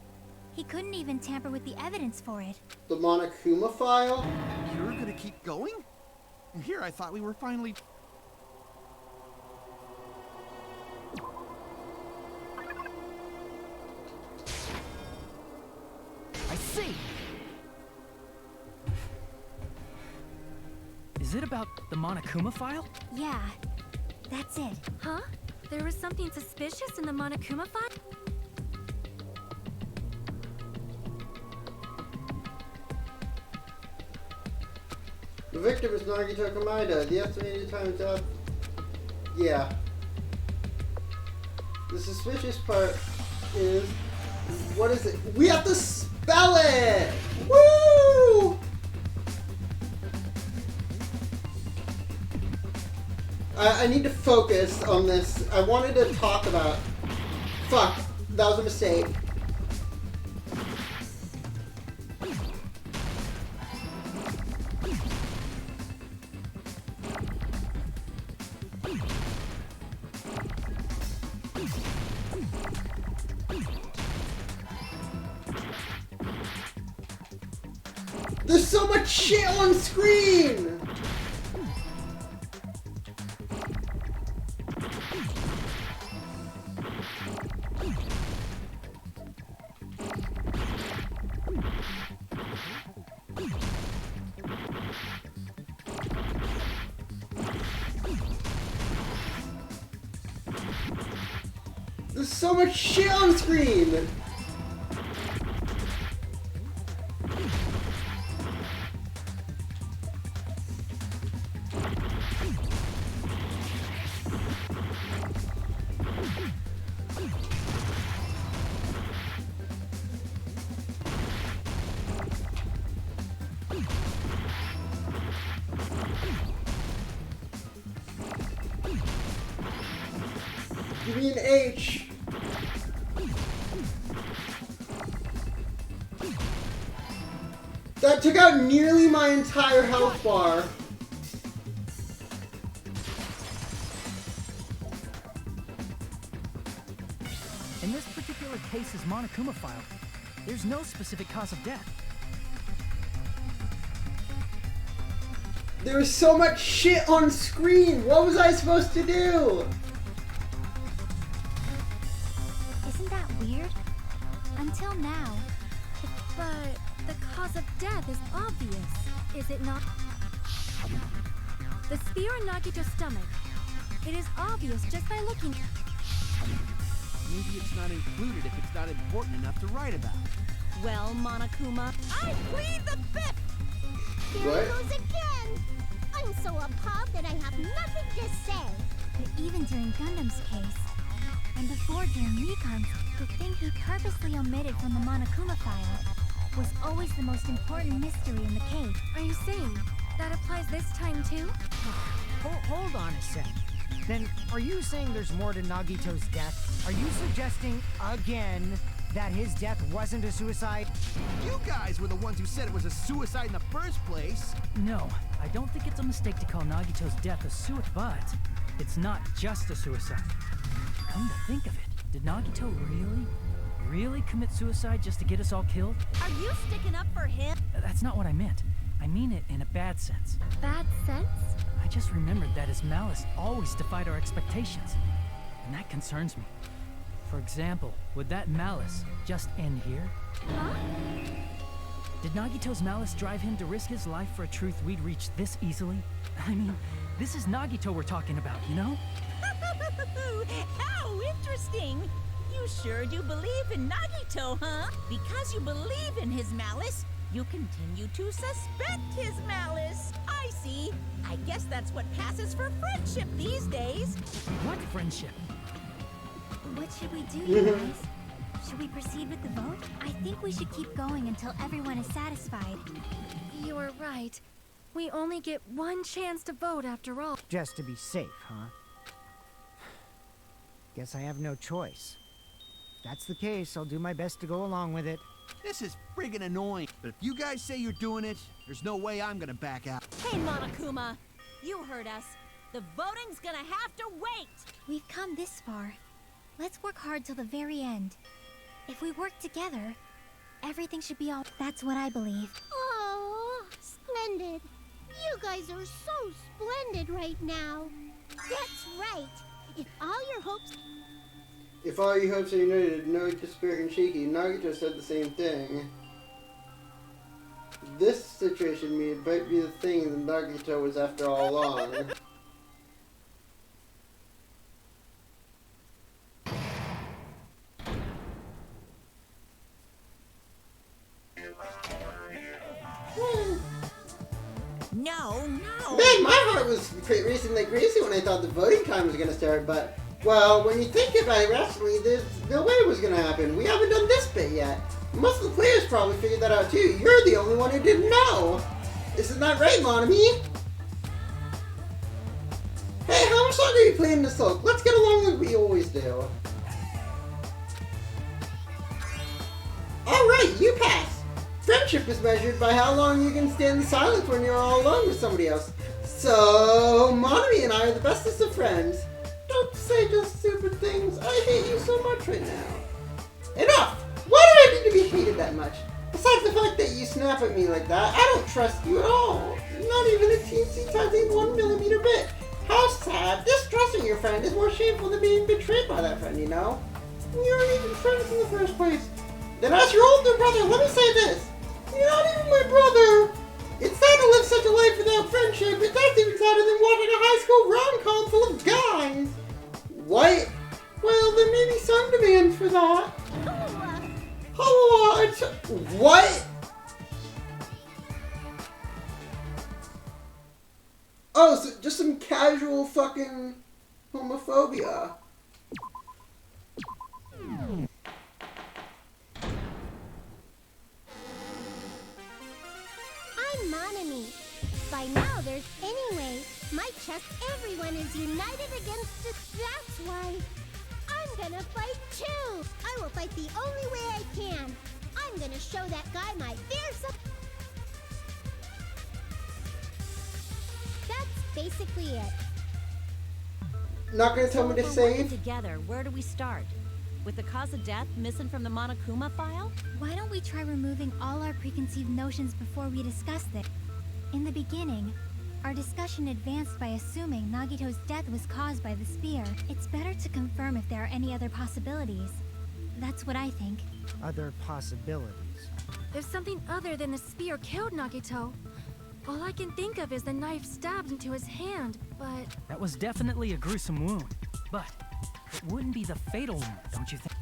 He couldn't even tamper with the evidence for it. The Monokuma file? You're gonna keep going? Here I thought we were finally... I see! Is it about the Monokuma file? Yeah, that's it. Huh? There was something suspicious in the Monokuma file? The victim is Nagito Kamida. The estimated time of death. Yeah. The suspicious part is. What is it? We have to spell it! Woo! I need to focus on this. I wanted to talk about. Fuck. That was a mistake. There's so much shit on screen! There's so much shit on screen! Give me an H. That took out nearly my entire health bar. In this particular case's Monokuma file, there's no specific cause of death. There was so much shit on screen. What was I supposed to do? Isn't that weird? Until now. But the cause of death is obvious, is it not? The spear in Nagito's stomach. It is obvious just by looking. Maybe it's not included if it's not important enough to write about. Well, Monokuma, I plead the fifth! There What? it goes again! I'm so appalled that I have nothing to say. But even during Gundam's case, and before during Nikon's, the thing he purposely omitted from the Monokuma file was always the most important mystery in the case. Are you saying that applies this time too? Hold on a sec. Then, are you saying there's more to Nagito's death? Are you suggesting, again, that his death wasn't a suicide? You guys were the ones who said it was a suicide in the first place. No, I don't think it's a mistake to call Nagito's death a suicide, but it's not just a suicide. Come to think of it, did Nagito really commit suicide just to get us all killed? are you sticking up for him? That's not what I meant. I mean it in a bad sense. Bad sense? I just remembered that his malice always defied our expectations, and that concerns me. For example, would that malice just end here? Huh? Did Nagito's malice drive him to risk his life for a truth we'd reach this easily? I mean, this is Nagito we're talking about, you know? How interesting! You sure do believe in Nagito, huh? Because you believe in his malice, you continue to suspect his malice. I see. I guess that's what passes for friendship these days. What friendship? What should we do, you guys? Should we proceed with the vote? I think we should keep going until everyone is satisfied. You are right. We only get one chance to vote after all. Just to be safe, huh? Guess I have no choice. If that's the case, I'll do my best to go along with it. This is friggin' annoying. But if you guys say you're doing it, there's no way I'm gonna back out. Hey, Monokuma, you heard us. The voting's gonna have to wait. We've come this far. Let's work hard till the very end. If we work together, everything should be all. That's what I believe. Oh, splendid. You guys are so splendid right now. That's right. If all your hopes are united, Nagito, Spirit, and Shiki, Nagito said the same thing. This situation might be the thing that Nagito was after all along. No. Man, my heart was racing like crazy when I thought the voting time was gonna start, but, well, when you think about it rationally, there's no way it was gonna happen. We haven't done this bit yet. Most of the players probably figured that out too. You're the only one who didn't know. Isn't that right, Monami? Hey, how much longer are you playing this look? Let's get along like we always do. Alright, you pass. Friendship is measured by how long you can stand in silence when you're all alone with somebody else. So, Monami and I are the bestest of friends. Don't say just stupid things. I hate you so much right now. Enough! Why do I need to be hated that much? Besides the fact that you snap at me like that, I don't trust you at all. Not even a teensy tiny 1mm bit. How sad. Distrusting your friend is more shameful than being betrayed by that friend, you know? You aren't even friends in the first place. Then as your older brother, let me say this. You're not even my brother. It's sad to live such a life without friendship, but that's even sadder than watching a high school rom-com full of guys. What? Well, there may be some demand for that. What? Oh, so just some casual fucking homophobia. I'm Monami. By now, there's anyway. Might trust everyone is united against it. That's why I'm gonna fight too. I will fight the only way I can. I'm gonna show that guy my fierce. That's basically it. Not gonna tell me to If we're working save? together, where do we start? With the cause of death missing from the Monokuma file? Why don't we try removing all our preconceived notions before we discuss this? In the beginning, our discussion advanced by assuming Nagito's death was caused by the spear. It's better to confirm if there are any other possibilities. That's what I think. Other possibilities. If something other than the spear killed Nagito, all I can think of is the knife stabbed into his hand, but... That was definitely a gruesome wound, but it wouldn't be the fatal wound, don't you think?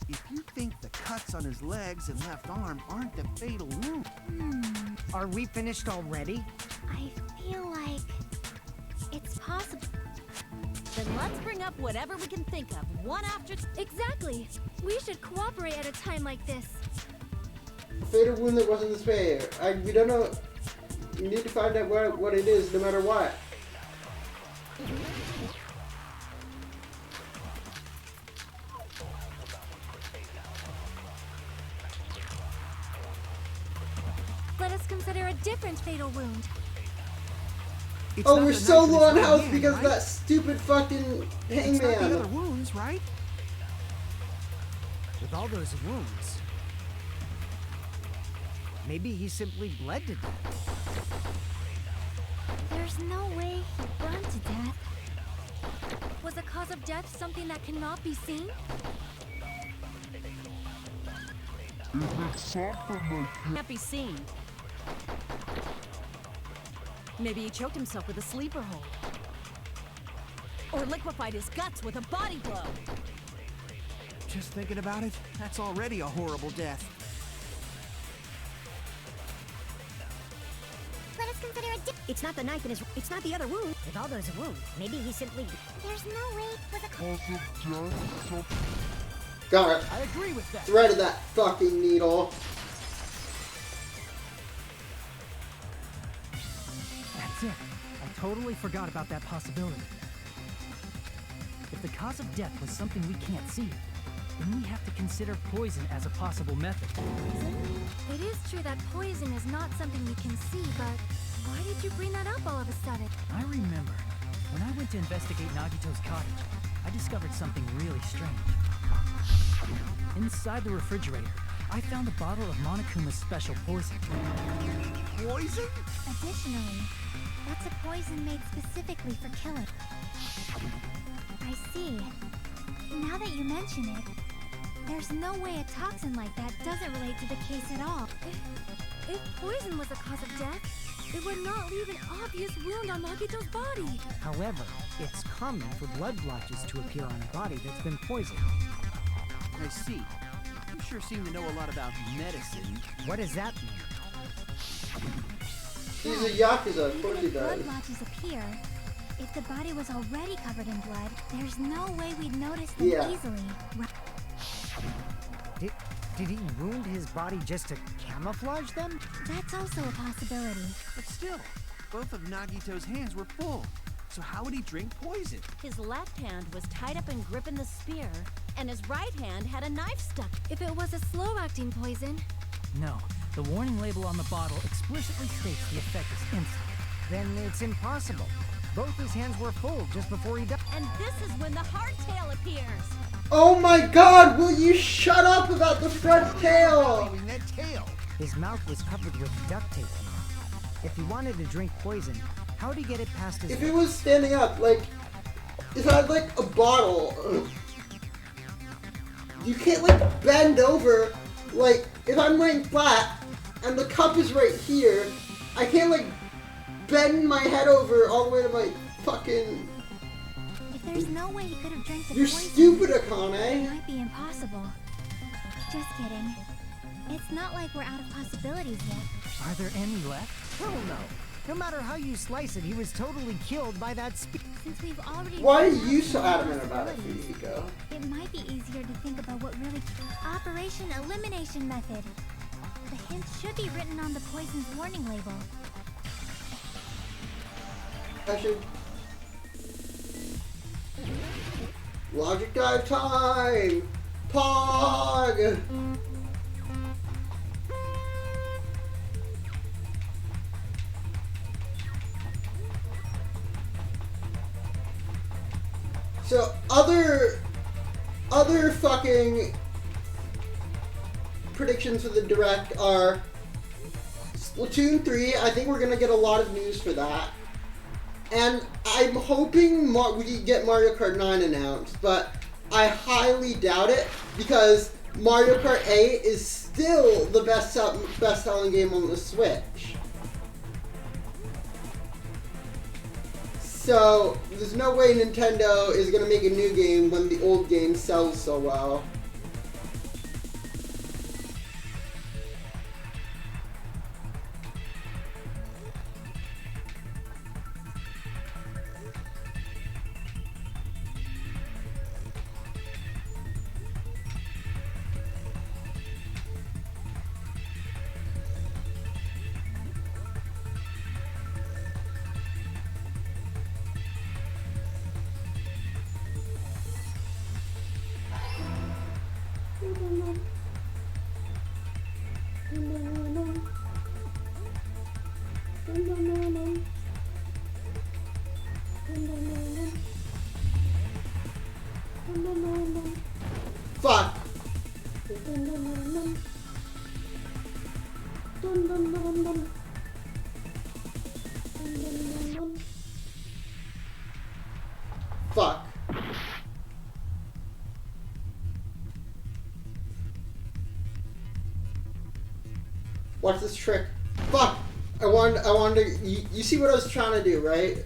If you think the cuts on his legs and left arm aren't the fatal wound, Are we finished already? I feel like it's possible. Then let's bring up whatever we can think of, one after... Exactly! We should cooperate at a time like this. Fatal wound that wasn't the spear. We don't know. We need to find out what it is, no matter what. Let us consider a different fatal wound. it's Oh, not we're the so knife in his low on right health hand, because right? of that stupid fucking It's not the other hangman. wounds, right? With all those wounds. Maybe he simply bled to death. There's no way he burned to death. Was the cause of death something that cannot be seen? Can't be seen. Maybe he choked himself with a sleeper hold. Or liquefied his guts with a body blow. Just thinking about it, that's already a horrible death. Let us consider a different. It's not the knife in his... It's not the other wound. With all those wounds, maybe he simply... There's no way was a. Got it. I agree with that. Threaded that fucking needle. That's it. I totally forgot about that possibility. If the cause of death was something we can't see, then we have to consider poison as a possible method. It is true that poison is not something we can see, but why did you bring that up all of a sudden? I remember, when I went to investigate Nagito's cottage, I discovered something really strange. Inside the refrigerator, I found a bottle of Monokuma's special poison. Poison? Additionally, That's a poison made specifically for killing. I see. Now that you mention it, there's no way a toxin like that doesn't relate to the case at all. If poison was the cause of death, it would not leave an obvious wound on Nagito's body. However, it's common for blood blotches to appear on a body that's been poisoned. I see. You sure seem to know a lot about medicine. What does that mean? He's a Yakuza, of course he Even if blood does. blotches appear, if the body was already covered in blood, there's no way we'd notice them Yeah. easily. Did he wound his body just to camouflage them? That's also a possibility. But still, both of Nagito's hands were full. So how would he drink poison? His left hand was tied up and gripping the spear, and his right hand had a knife stuck. If it was a slow-acting poison, No, the warning label on the bottle explicitly states the effect is instant. Then it's impossible. Both his hands were full just before he died. And this is when the hardtail appears. Oh my god, will you shut up about the front tail? Following that tail. His mouth was covered with duct tape. If he wanted to drink poison, how'd he get it past his If it was standing up, like, if I had like a bottle, you can't like bend over, like, if I'm laying flat and the cup is right here, I can't like bend my head over all the way to my fucking... If there's no way he could have drank the You're poison, stupid, it Akane. might be impossible. Just kidding. It's not like we're out of possibilities yet. Are there any left? Hell no. No matter how you slice it, he was totally killed by that spear. Since we've already Why are ruled out you some so adamant possibilities, about it, Fujiko? it might be easier to think about what really... Operation Elimination Method. The hint should be written on the poison's warning label. I should... Logic dive time! Pog! So, other fucking predictions for the Direct are Splatoon 3, I think we're gonna get a lot of news for that. And I'm hoping we get Mario Kart 9 announced, but I highly doubt it because Mario Kart 8 is still the best-selling game on the Switch. So, there's no way Nintendo is going to make a new game when the old game sells so well. Fuck. Fuck. Watch this trick. Fuck! I wanted to, you see what I was trying to do, right?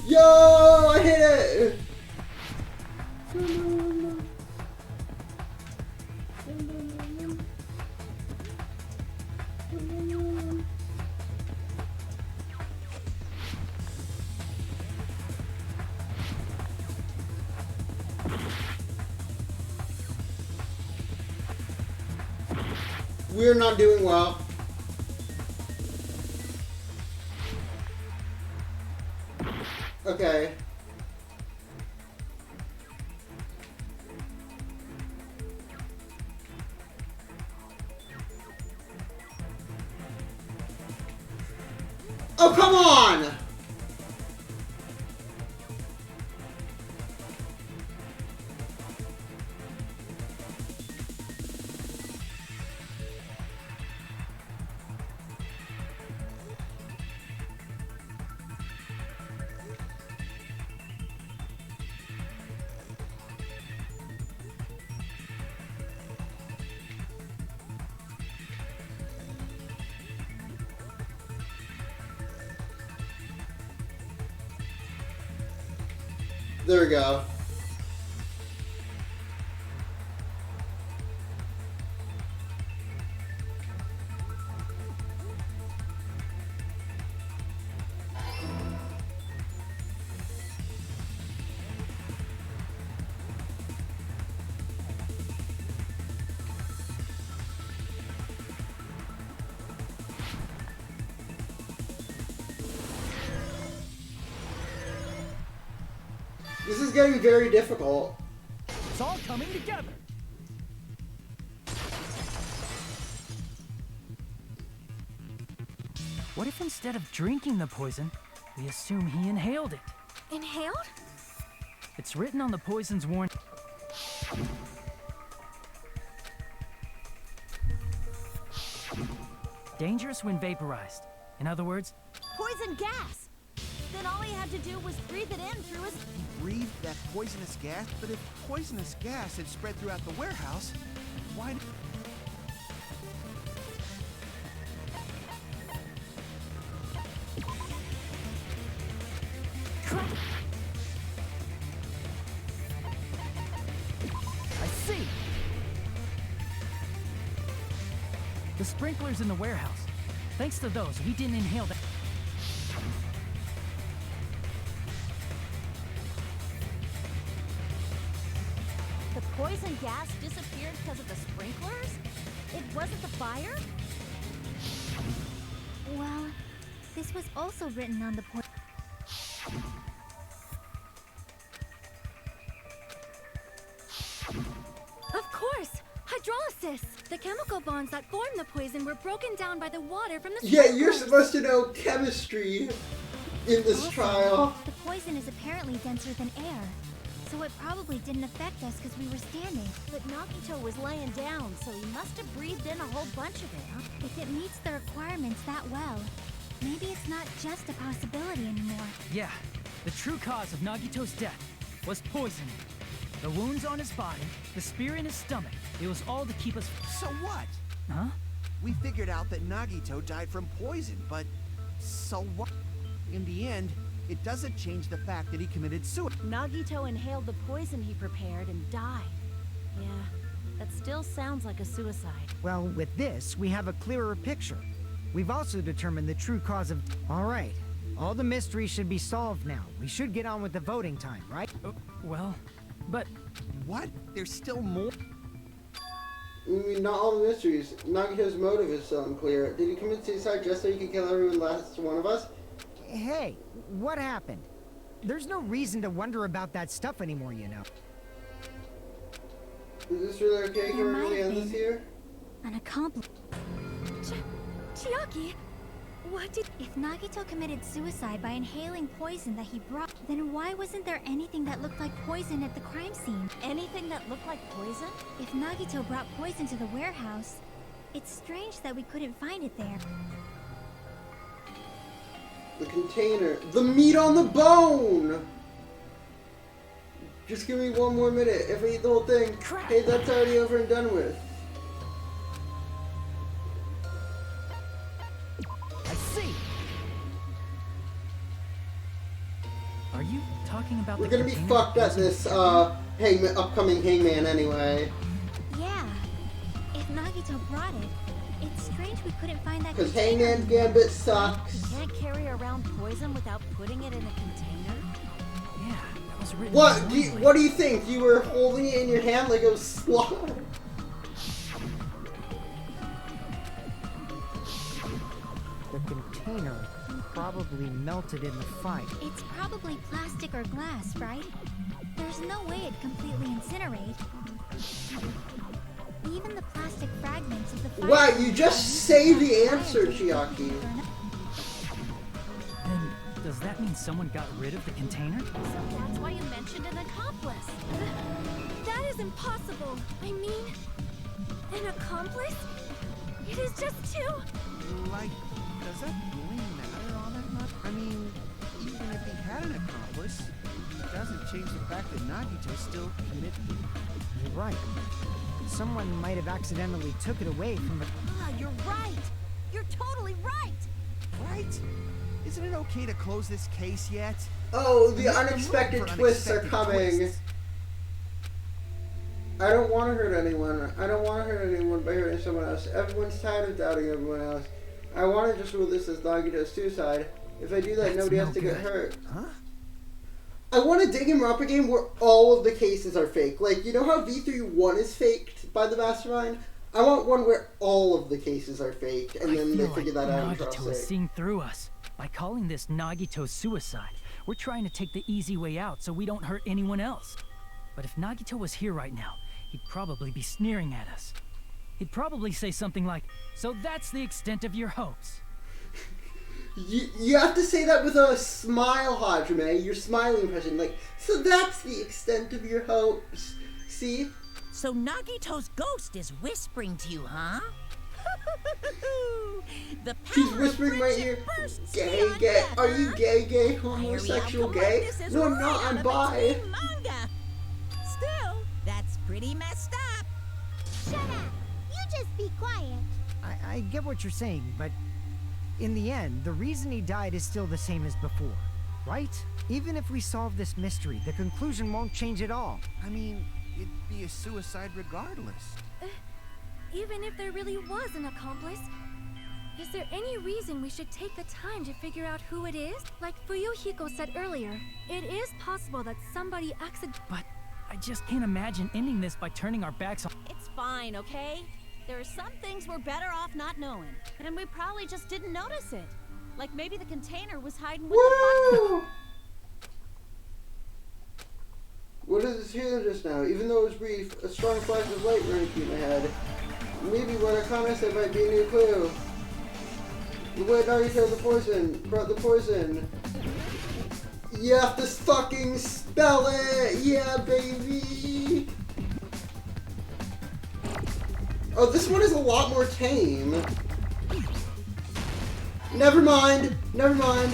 Yo! I hit it! We're not doing well. Okay. Oh, come on! There we go. This is getting very difficult. It's all coming together. What if instead of drinking the poison, we assume he inhaled it? Inhaled? It's written on the poison's warning. Dangerous when vaporized. In other words, Poison gas! Then all he had to do was breathe it in through his... Breathe that poisonous gas? But if poisonous gas had spread throughout the warehouse, why... crap! I see! The sprinklers in the warehouse. Thanks to those, we didn't inhale that. The poison gas disappeared because of the sprinklers? It wasn't the fire? Well, this was also written on the Of course! Hydrolysis! The chemical bonds that form the poison were broken down by the water from the Yeah, you're sprinklers. supposed to know chemistry in this Also, trial. The poison is apparently denser than air, so it probably didn't affect us because we were standing. But Nagito was laying down, so he must have breathed in a whole bunch of it, huh? If it meets the requirements that well, maybe it's not just a possibility anymore. Yeah, the true cause of Nagito's death was poisoning. The wounds on his body, the spear in his stomach, it was all to keep us... So what? Huh? We figured out that Nagito died from poison, but so what? In the end, it doesn't change the fact that he committed suicide. Nagito inhaled the poison he prepared and died. Yeah, that still sounds like a suicide. Well, with this, we have a clearer picture. We've also determined the true cause of... All right. All the mysteries should be solved now. We should get on with the voting time, right? Well, but... What? There's still more? I mean, not all the mysteries. Nagito's motive is still unclear. Did he commit suicide just so he could kill every last one of us? Hey, what happened? There's no reason to wonder about that stuff anymore, you know. Is this really okay? Can we There might really have end this been here? an accomplice. Chiaki! What did... If Nagito committed suicide by inhaling poison that he brought, then why wasn't there anything that looked like poison at the crime scene? Anything that looked like poison? If Nagito brought poison to the warehouse, it's strange that we couldn't find it there. The container. The meat on the bone! Just give me one more minute. If I eat the whole thing, hey, that's already over and done with. I see! Are you talking about We're the gonna be container fucked at using the this, sprinklers? upcoming Hangman anyway. Yeah, if Nagito brought it, it's strange we couldn't find that Because container. Hangman Gambit sucks. You can't carry around poison without putting it in a container? Yeah, that was written What in do you, language. what do you think? You were holding it in your hand like it was slot? The container probably melted in the fight. It's probably plastic or glass, right? There's no way it'd completely incinerate. Even the plastic fragments of the fire... Wow, you just say the answer, Chiaki. Then, does that mean someone got rid of the container? So that's why you mentioned an accomplice. That is impossible! I mean... An accomplice? It is just too... Like, does that really matter all that much? I mean, even if he had an accomplice, it doesn't change the fact that Nagito still committed. You're right. Someone might have accidentally took it away from the... Ah, you're right! You're totally right! Right? Isn't it okay to close this case yet? Oh, the Make unexpected room for twists are unexpected coming. twists. I don't want to hurt anyone. I don't want to hurt anyone by hurting someone else. Everyone's tired of doubting everyone else. I want to just rule this as Nagito's suicide. If I do that, That's nobody no has to get good. hurt. Huh? I want a Dig 'em Up game where all of the cases are fake. Like, you know how V3-1 is faked by the Mastermind? I want one where all of the cases are fake, and then they feel figure like that out in Nagito is process. seeing through us. By calling this Nagito's suicide, we're trying to take the easy way out so we don't hurt anyone else. But if Nagito was here right now, he'd probably be sneering at us. He'd probably say something like, "So that's the extent of your hopes." You have to say that with a smile, Hajime. Your smiling impression. Like, so that's the extent of your hopes. See? So Nagito's ghost is whispering to you, huh? The She's power whispering of in my friendship ear. bursts Gay, beyond gay. death, Are you huh? gay, Fiery homosexual, outcome gay? like this is No, I'm right not. out I'm of a bi. teen manga. Still, that's pretty messed up. Shut up! You just be quiet. I get what you're saying, but in the end, the reason he died is still the same as before, right? Even if we solve this mystery, the conclusion won't change at all. I mean, it'd be a suicide regardless. Even if there really was an accomplice, is there any reason we should take the time to figure out who it is? Like Fuyuhiko said earlier, it is possible that somebody But I just can't imagine ending this by turning our backs on. It's fine, okay? There are some things we're better off not knowing. And we probably just didn't notice it. Like maybe the container was hiding with the Woo! What is this here just now? Even though it was brief, a strong flash of light ran through my head. Maybe what I commented said might be a new clue. The way Nagito brought the poison. You have to fucking spell it! Yeah, baby! Oh, this one is a lot more tame. Never mind. Never mind.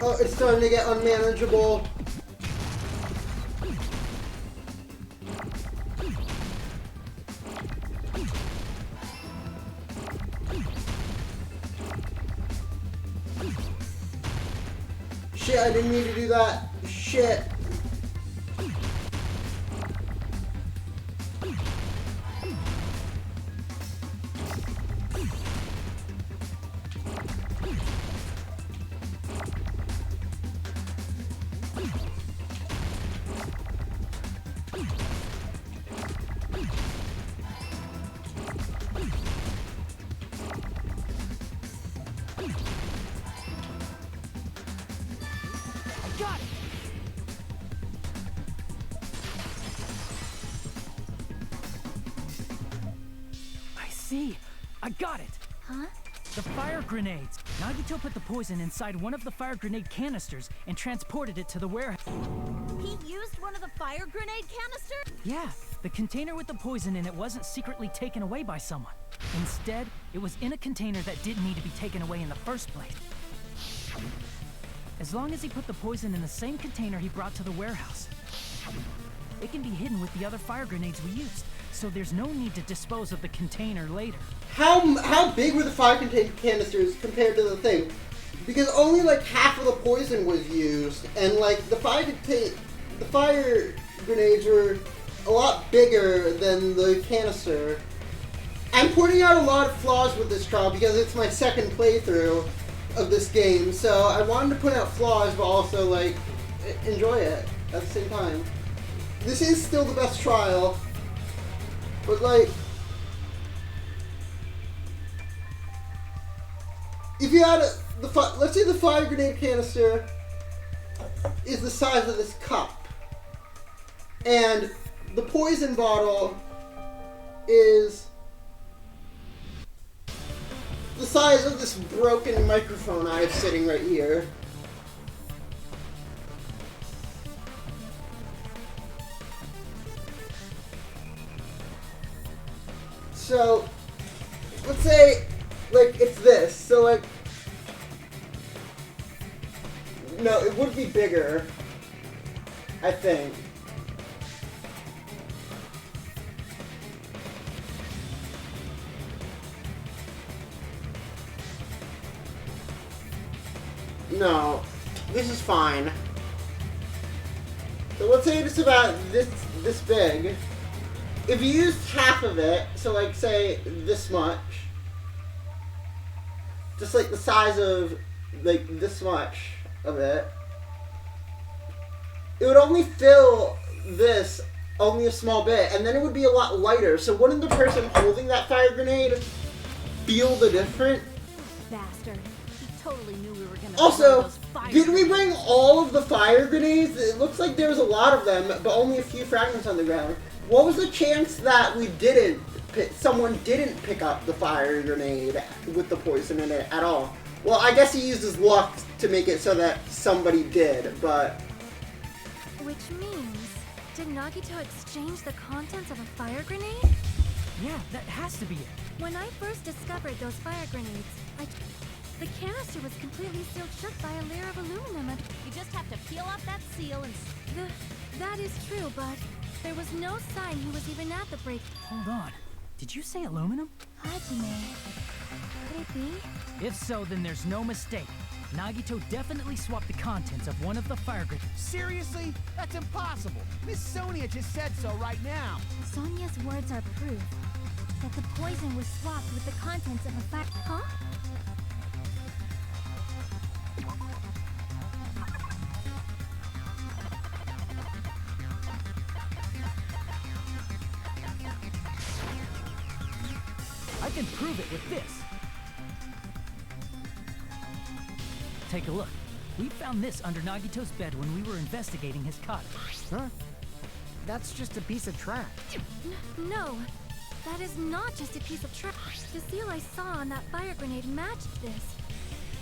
Oh, it's starting to get unmanageable. Shit, I didn't mean to do that. Shit. Got it! I see. I got it. Huh? The fire grenades. Nagito put the poison inside one of the fire grenade canisters and transported it to the warehouse. He used one of the fire grenade canisters? Yeah, the container with the poison in it wasn't secretly taken away by someone. Instead, it was in a container that didn't need to be taken away in the first place. As long as he put the poison in the same container he brought to the warehouse, it can be hidden with the other fire grenades we used, so there's no need to dispose of the container later. How big were the fire canisters compared to the thing? Because only like half of the poison was used, and like the fire grenades were a lot bigger than the canister. I'm pointing out a lot of flaws with this trial because it's my second playthrough of this game, so I wanted to point out flaws but also like enjoy it at the same time. This is still the best trial. But like, if you had let's say the fire grenade canister is the size of this cup, and the poison bottle is the size of this broken microphone I have sitting right here. So, let's say, like, it's this. So, like, no, it would be bigger, I think. No, this is fine. So let's say it's about this big. If you used half of it, so like say this much, just like the size of like this much of it, it would only fill this only a small bit, and then it would be a lot lighter. So wouldn't the person holding that fire grenade feel the difference? Bastard. He totally knew we were gonna Also, throw those fire did we grenades. bring all of the fire grenades? It looks like there was a lot of them, but only a few fragments on the ground. What was the chance that someone didn't pick up the fire grenade with the poison in it at all? Well, I guess he used his luck to make it so that somebody did, but... Which means, did Nagito exchange the contents of a fire grenade? Yeah, that has to be it. When I first discovered those fire grenades, the canister was completely sealed shut by a layer of aluminum. You just have to peel off that seal and... That is true, but there was no sign he was even at the break. Hold on. Did you say aluminum? Hajime, could it be? If so, then there's no mistake. Nagito definitely swapped the contents of one of the fire grenades. Seriously? That's impossible. Miss Sonia just said so right now. Sonia's words are proof that the poison was swapped with the contents of a fire... Huh? I can prove it with this. Take a look. We found this under Nagito's bed when we were investigating his cottage. Huh? That's just a piece of trash. No, that is not just a piece of trash. The seal I saw on that fire grenade matched this.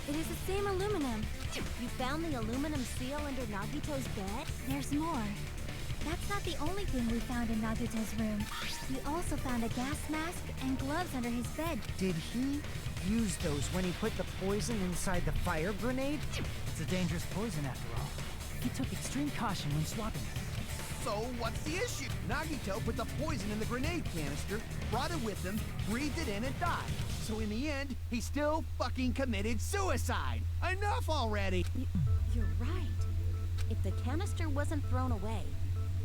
It is the same aluminum. You found the aluminum seal under Nagito's bed? There's more. That's not the only thing we found in Nagito's room. We also found a gas mask and gloves under his bed. Did he use those when he put the poison inside the fire grenade? It's a dangerous poison after all. He took extreme caution when swapping it. So what's the issue? Nagito put the poison in the grenade canister, brought it with him, breathed it in, and died. So in the end, he still fucking committed suicide. Enough already! You're right. If the canister wasn't thrown away,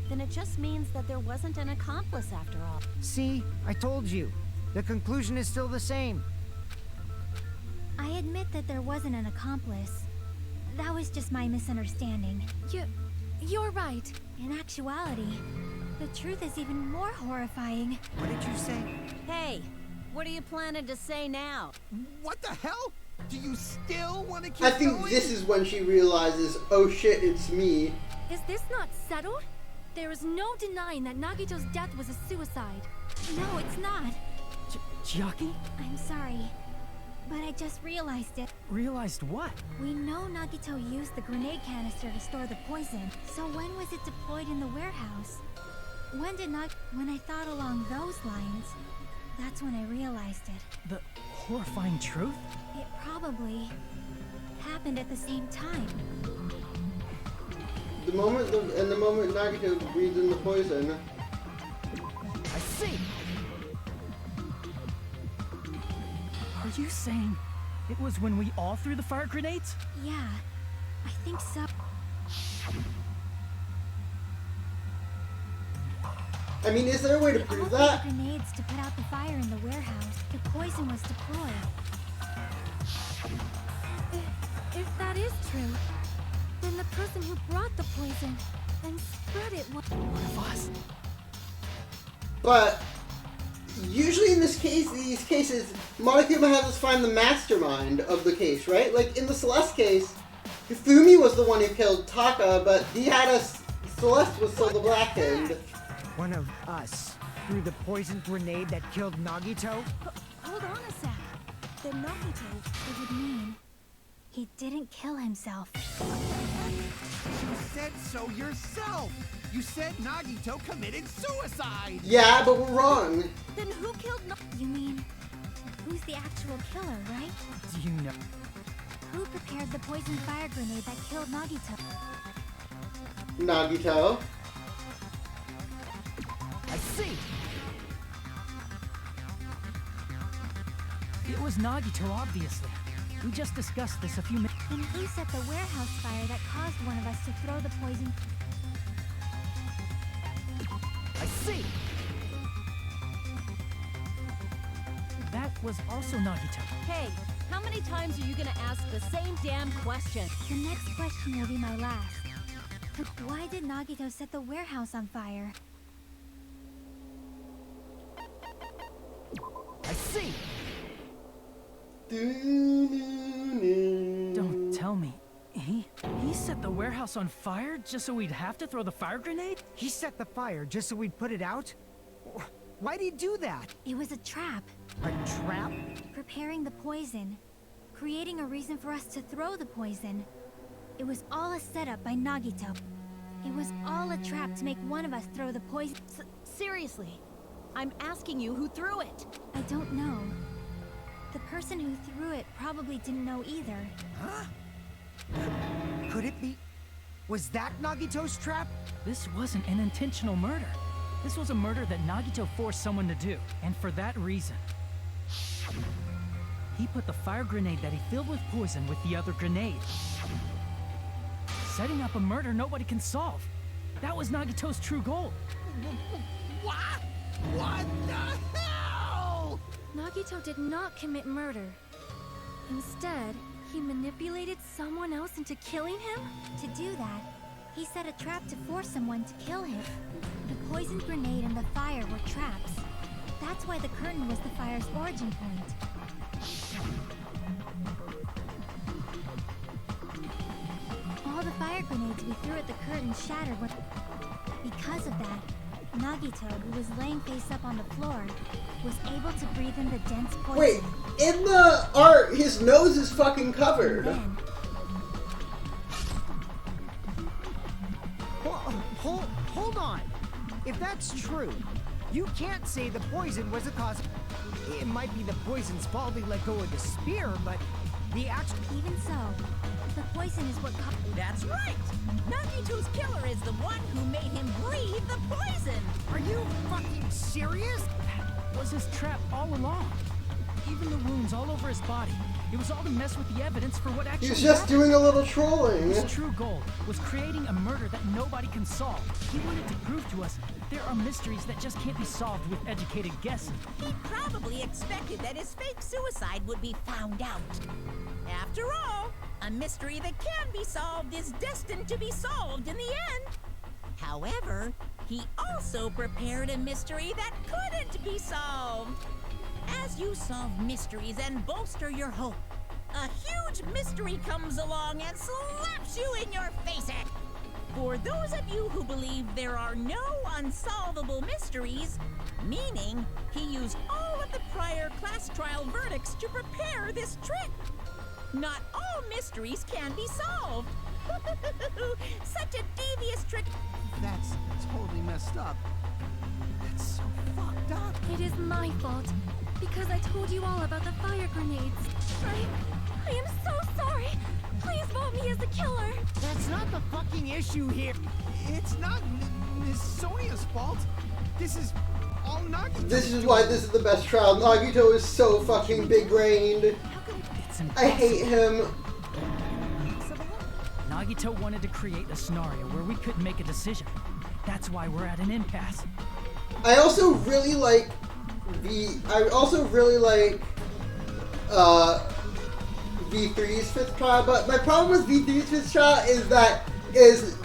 then it just means that there wasn't an accomplice after all. See, I told you. The conclusion is still the same. I admit that there wasn't an accomplice. That was just my misunderstanding. You're right. In actuality, the truth is even more horrifying. What did you say? Hey, what are you planning to say now? What the hell? Do you still want to keep I think going? this is when she realizes, oh shit, it's me. Is this not settled? There is no denying that Nagito's death was a suicide. No, it's not. Chiaki? I'm sorry, but I just realized it. Realized what? We know Nagito used the grenade canister to store the poison, so when was it deployed in the warehouse? When I thought along those lines, that's when I realized it. The horrifying truth? It probably happened at the same time. The moment Nagito breathed in the poison. I see! Are you saying it was when we all threw the fire grenades? Yeah, I think so. I mean, is there a way to We all prove threw that? the grenades to put out the fire in the warehouse. The poison was deployed. If that is true, then the person who brought the poison and spread it was... One of us. But usually in these cases, Monokuma has us find the mastermind of the case, right? Like in the Celeste case, Hifumi was the one who killed Taka, but he had us. Celeste was still the Black Hand. One of us threw the poison grenade that killed Nagito? Hold on a sec. Then Nagito, It would mean he didn't kill himself. You said so yourself! You said Nagito committed suicide! Yeah, but we're wrong. Then who killed You mean, who's the actual killer, right? Do you know? Who prepared the poison fire grenade that killed Nagito? Nagito. I see! It was Nagito, obviously. We just discussed this a few minutes. And who set the warehouse fire that caused one of us to throw the poison? I see! That was also Nagito. Hey, how many times are you gonna ask the same damn question? The next question will be my last. Why did Nagito set the warehouse on fire? I see! Don't Don't tell me. He set the warehouse on fire just so we'd have to throw the fire grenade? He set the fire just so we'd put it out? Why'd he do that? It was a trap. A trap? Preparing the poison. Creating a reason for us to throw the poison. It was all a setup by Nagito. It was all a trap to make one of us throw the poison. Seriously, I'm asking you who threw it. I don't know. The person who threw it probably didn't know either. Huh? Could it be? Was that Nagito's trap? This wasn't an intentional murder. This was a murder that Nagito forced someone to do, and for that reason. He put the fire grenade that he filled with poison with the other grenade. Setting up a murder nobody can solve. That was Nagito's true goal. What? What the hell? Nagito did not commit murder. Instead, he manipulated someone else into killing him? To do that, he set a trap to force someone to kill him. The poison grenade and the fire were traps. That's why the curtain was the fire's origin point. All the fire grenades we threw at the curtain shattered when... Because of that, Nagito, who was laying face up on the floor, was able to breathe in the dense poison. Wait, in the art, his nose is fucking covered. Then, Hold on. If that's true, you can't say the poison was a cause. It might be the poison's fault he let go of the spear, but the actual... even so, the poison is what caused... That's right! Nagito's killer is the one who made him breathe the poison! Are you fucking serious? That was his trap all along. Even the wounds all over his body. It was all to mess with the evidence for what actually He's just happened. doing a little trolling. His true goal was creating a murder that nobody can solve. He wanted to prove to us that there are mysteries that just can't be solved with educated guessing. He probably expected that his fake suicide would be found out. After all, a mystery that can be solved is destined to be solved in the end. However, he also prepared a mystery that couldn't be solved. As you solve mysteries and bolster your hope, a huge mystery comes along and slaps you in your face. For those of you who believe there are no unsolvable mysteries, meaning he used all of the prior class trial verdicts to prepare this trick. Not all mysteries can be solved. Such a devious trick. That's totally messed up. That's so fucked up. It is my fault. Because I told you all about the fire grenades. I am so sorry. Please vote me as the killer. That's not the fucking issue here. It's not Miss Sonia's fault. This is all Nagito. This is why this is the best trial. Nagito is so fucking big-brained. It's impossible. I hate him. Nagito wanted to create a scenario where we couldn't make a decision. That's why we're at an impasse. I also really like V3's fifth trial, but my problem with V3's fifth trial is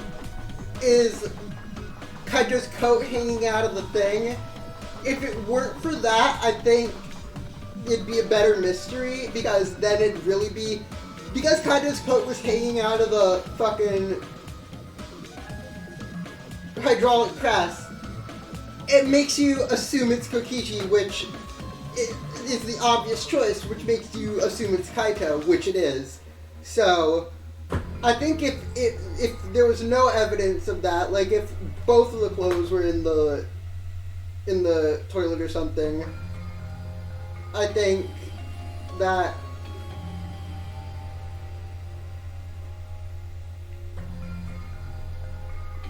Kaijo's coat hanging out of the thing. if it weren't for that, I think it'd be a better mystery, because then it'd really be, because Kaito's coat was hanging out of the fucking hydraulic press, it makes you assume it's Kokichi, which is the obvious choice, which makes you assume it's Kaito, which it is. So, I think if there was no evidence of that, like if both of the clothes were in the toilet or something, I think that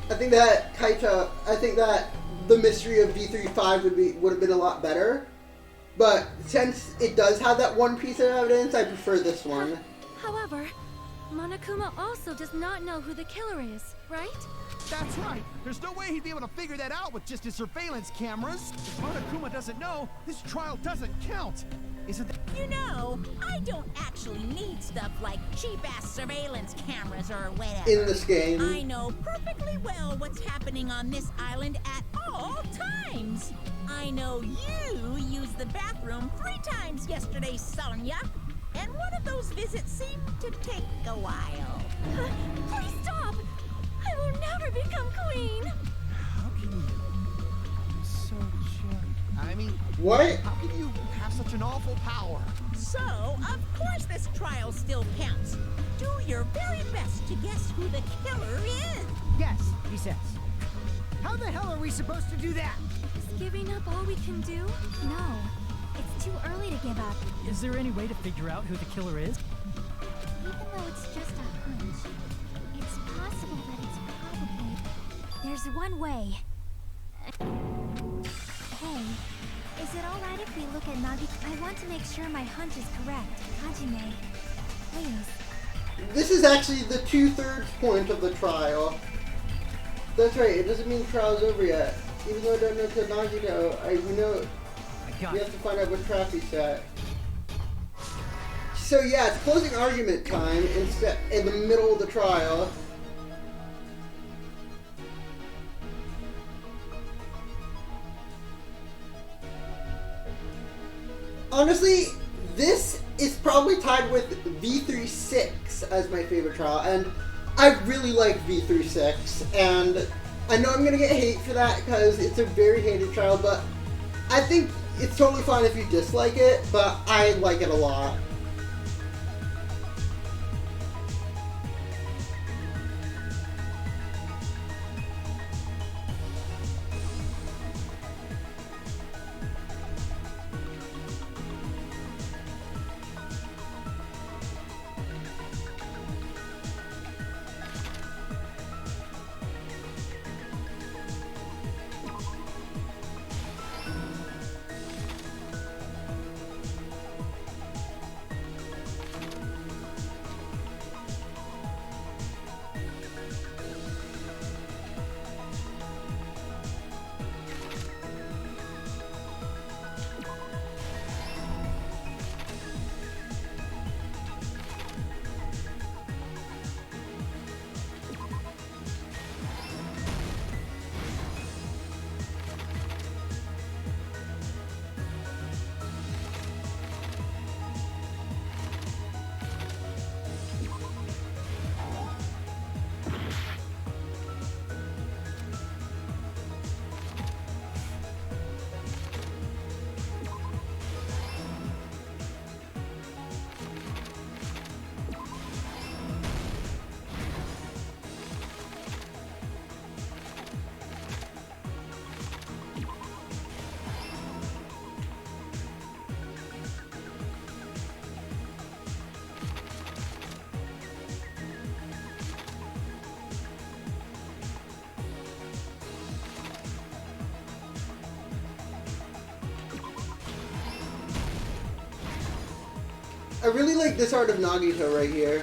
Kaito, I think that the mystery of V35 would have been a lot better. But since it does have that one piece of evidence, I prefer this one. However, Monokuma also does not know who the killer is, right? That's right. There's no way he'd be able to figure that out with just his surveillance cameras. If Monokuma doesn't know, this trial doesn't count. Isn't that... You know, I don't actually need stuff like cheap-ass surveillance cameras or whatever. In this game. I know perfectly well what's happening on this island at all times. I know you used the bathroom 3 times yesterday, Sonia. And one of those visits seemed to take a while. Please stop! I will never become queen! How can you... I'm so sure. I mean... What? How can you have such an awful power? So, of course this trial still counts. Do your very best to guess who the killer is. Yes, he says. How the hell are we supposed to do that? Is giving up all we can do? No, it's too early to give up. Is there any way to figure out who the killer is? Even though it's just a hunch, it's possible that it's probably... There's one way. Hey, is it alright if we look at Nagito? I want to make sure my hunch is correct. Hajime, please. This is actually the 2/3 point of the trial. That's right, it doesn't mean the trial's over yet. Even though I don't know to Nagito, we know we have to find out what trap he's at. So yeah, it's closing argument time in the middle of the trial. Honestly, this is probably tied with V36 as my favorite trial, and I really like V36, and I know I'm gonna get hate for that because it's a very hated trial, but I think it's totally fine if you dislike it, but I like it a lot. I really like this art of Nagito right here.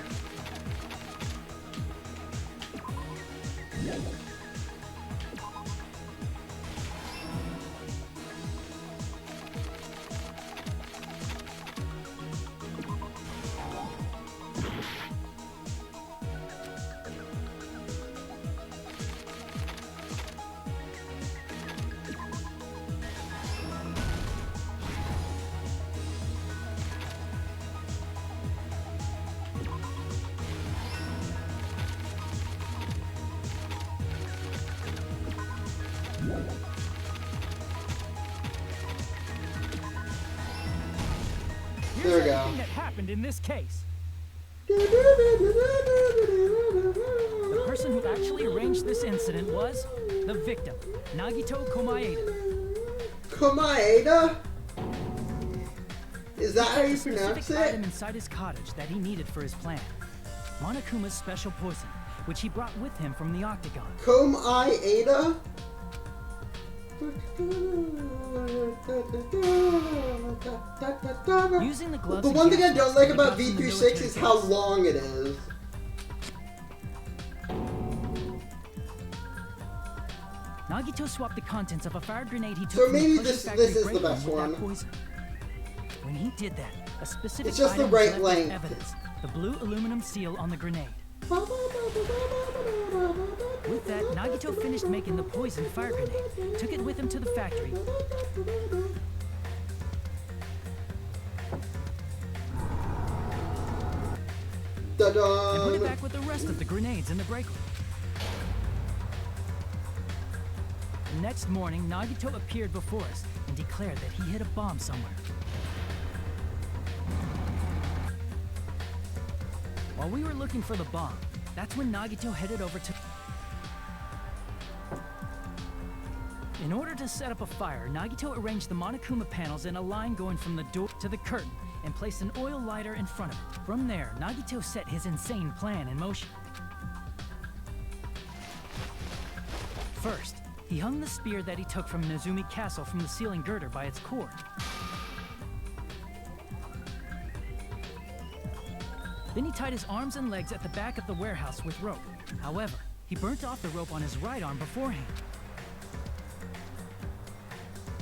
we go. everything that happened in this case. The person who actually arranged this incident was the victim, Nagito Komaeda. Komaeda? Is that how you pronounce Specific item it? inside his cottage that he needed for his plan. Monokuma's special poison, which he brought with him from the Octagon. Komaeda? Using the gloves The and one thing I gas don't masks like that he about got from the V36 military is how base. long it is. Nagito swapped the contents of a fire grenade he took So from the maybe plushie this factory is the break room best with that one. poison. When he did that, a specific It's just the item was right left as length. evidence, the blue aluminum seal on the grenade. With that, Nagito finished making the poisoned fire grenade, took it with him to the factory, and put it Da-da! back with the rest of the grenades in the break room. The next morning, Nagito appeared before us and declared that he hid a bomb somewhere. While we were looking for the bomb, that's when Nagito headed over to... In order to set up a fire, Nagito arranged the Monokuma panels in a line going from the door to the curtain and placed an oil lighter in front of it. From there, Nagito set his insane plan in motion. First, he hung the spear that he took from Nezumi Castle from the ceiling girder by its cord. Then he tied his arms and legs at the back of the warehouse with rope. However, he burnt off the rope on his right arm beforehand.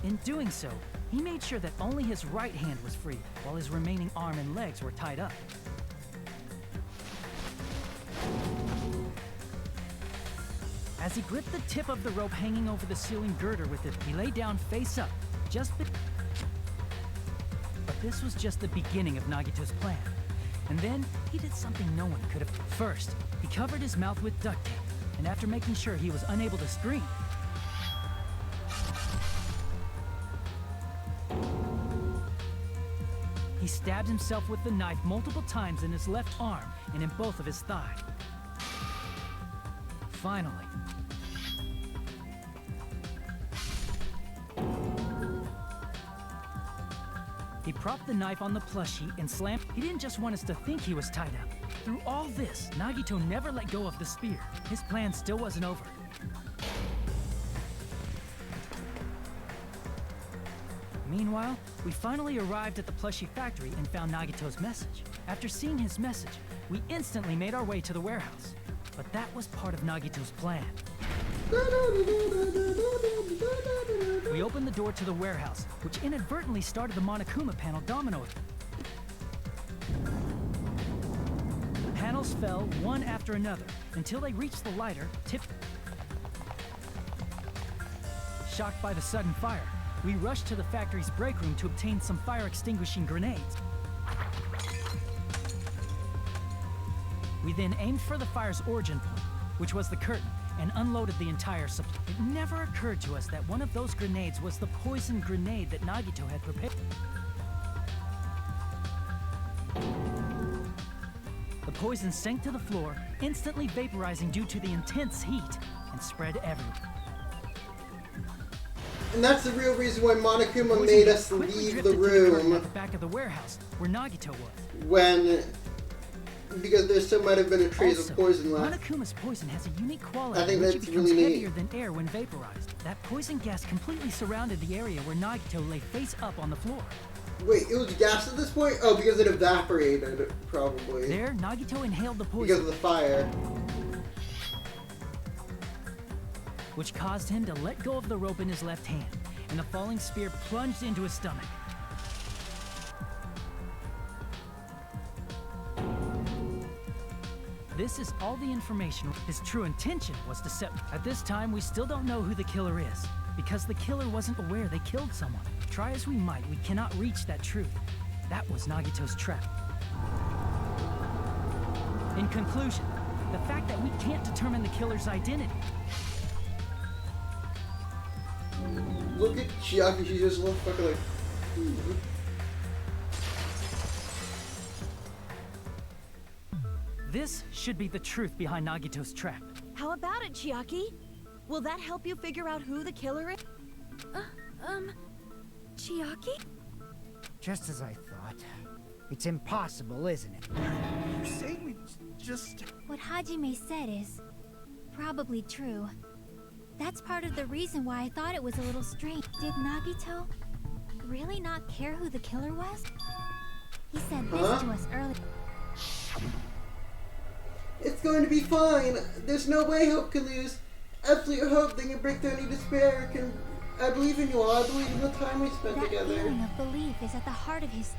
In doing so, he made sure that only his right hand was free, while his remaining arm and legs were tied up. As he gripped the tip of the rope hanging over the ceiling girder with it, he lay down face up, But this was just the beginning of Nagito's plan. And then, he did something no one could have. First, he covered his mouth with duct tape, and after making sure he was unable to scream, he stabbed himself with the knife multiple times in his left arm and in both of his thighs. Finally, he propped the knife on the plushie and slammed. He didn't just want us to think he was tied up. Through all this, Nagito never let go of the spear. His plan still wasn't over. Meanwhile, we finally arrived at the plushie factory and found Nagito's message. After seeing his message, we instantly made our way to the warehouse. But that was part of Nagito's plan. We opened the door to the warehouse, which inadvertently started the Monokuma panel domino effect. The panels fell one after another until they reached the lighter, tipped. Shocked by the sudden fire, we rushed to the factory's break room to obtain some fire-extinguishing grenades. We then aimed for the fire's origin point, which was the curtain, and unloaded the entire supply. It never occurred to us that one of those grenades was the poison grenade that Nagito had prepared. The poison sank to the floor, instantly vaporizing due to the intense heat, and spread everywhere. And that's the real reason why Monokuma Poison made gas us quickly leave drifted the to curtain room at the back of the warehouse, where Nagito was. because there still might have been a trace Also, of poison left. Monokuma's poison has a unique quality I think in which that's it becomes really neat. heavier than air when vaporized. That poison gas completely surrounded the area where Nagito lay face up on the floor. Wait, it was gas at this point? Oh, because it evaporated, probably. There, Nagito inhaled the Because poison, of the fire. which caused him to let go of the rope in his left hand, and the falling spear plunged into his stomach. This is all the information. His true intention was to set... At this time, we still don't know who the killer is, because the killer wasn't aware they killed someone. Try as we might, we cannot reach that truth. That was Nagito's trap. In conclusion, the fact that we can't determine the killer's identity. Look at Chiaki, she's just a little fucking like... This should be the truth behind Nagito's trap. How about it, Chiaki? Will that help you figure out who the killer is? Chiaki? Just as I thought. It's impossible, isn't it? You're saying we just... What Hajime said is probably true. That's part of the reason why I thought it was a little strange. Did Nagito really not care who the killer was? He said this to us earlier. It's going to be fine. There's no way Hope can lose. Absolute hope they can break through any despair. I believe in you all. I believe in the time we spent That together. feeling of belief is at the heart of his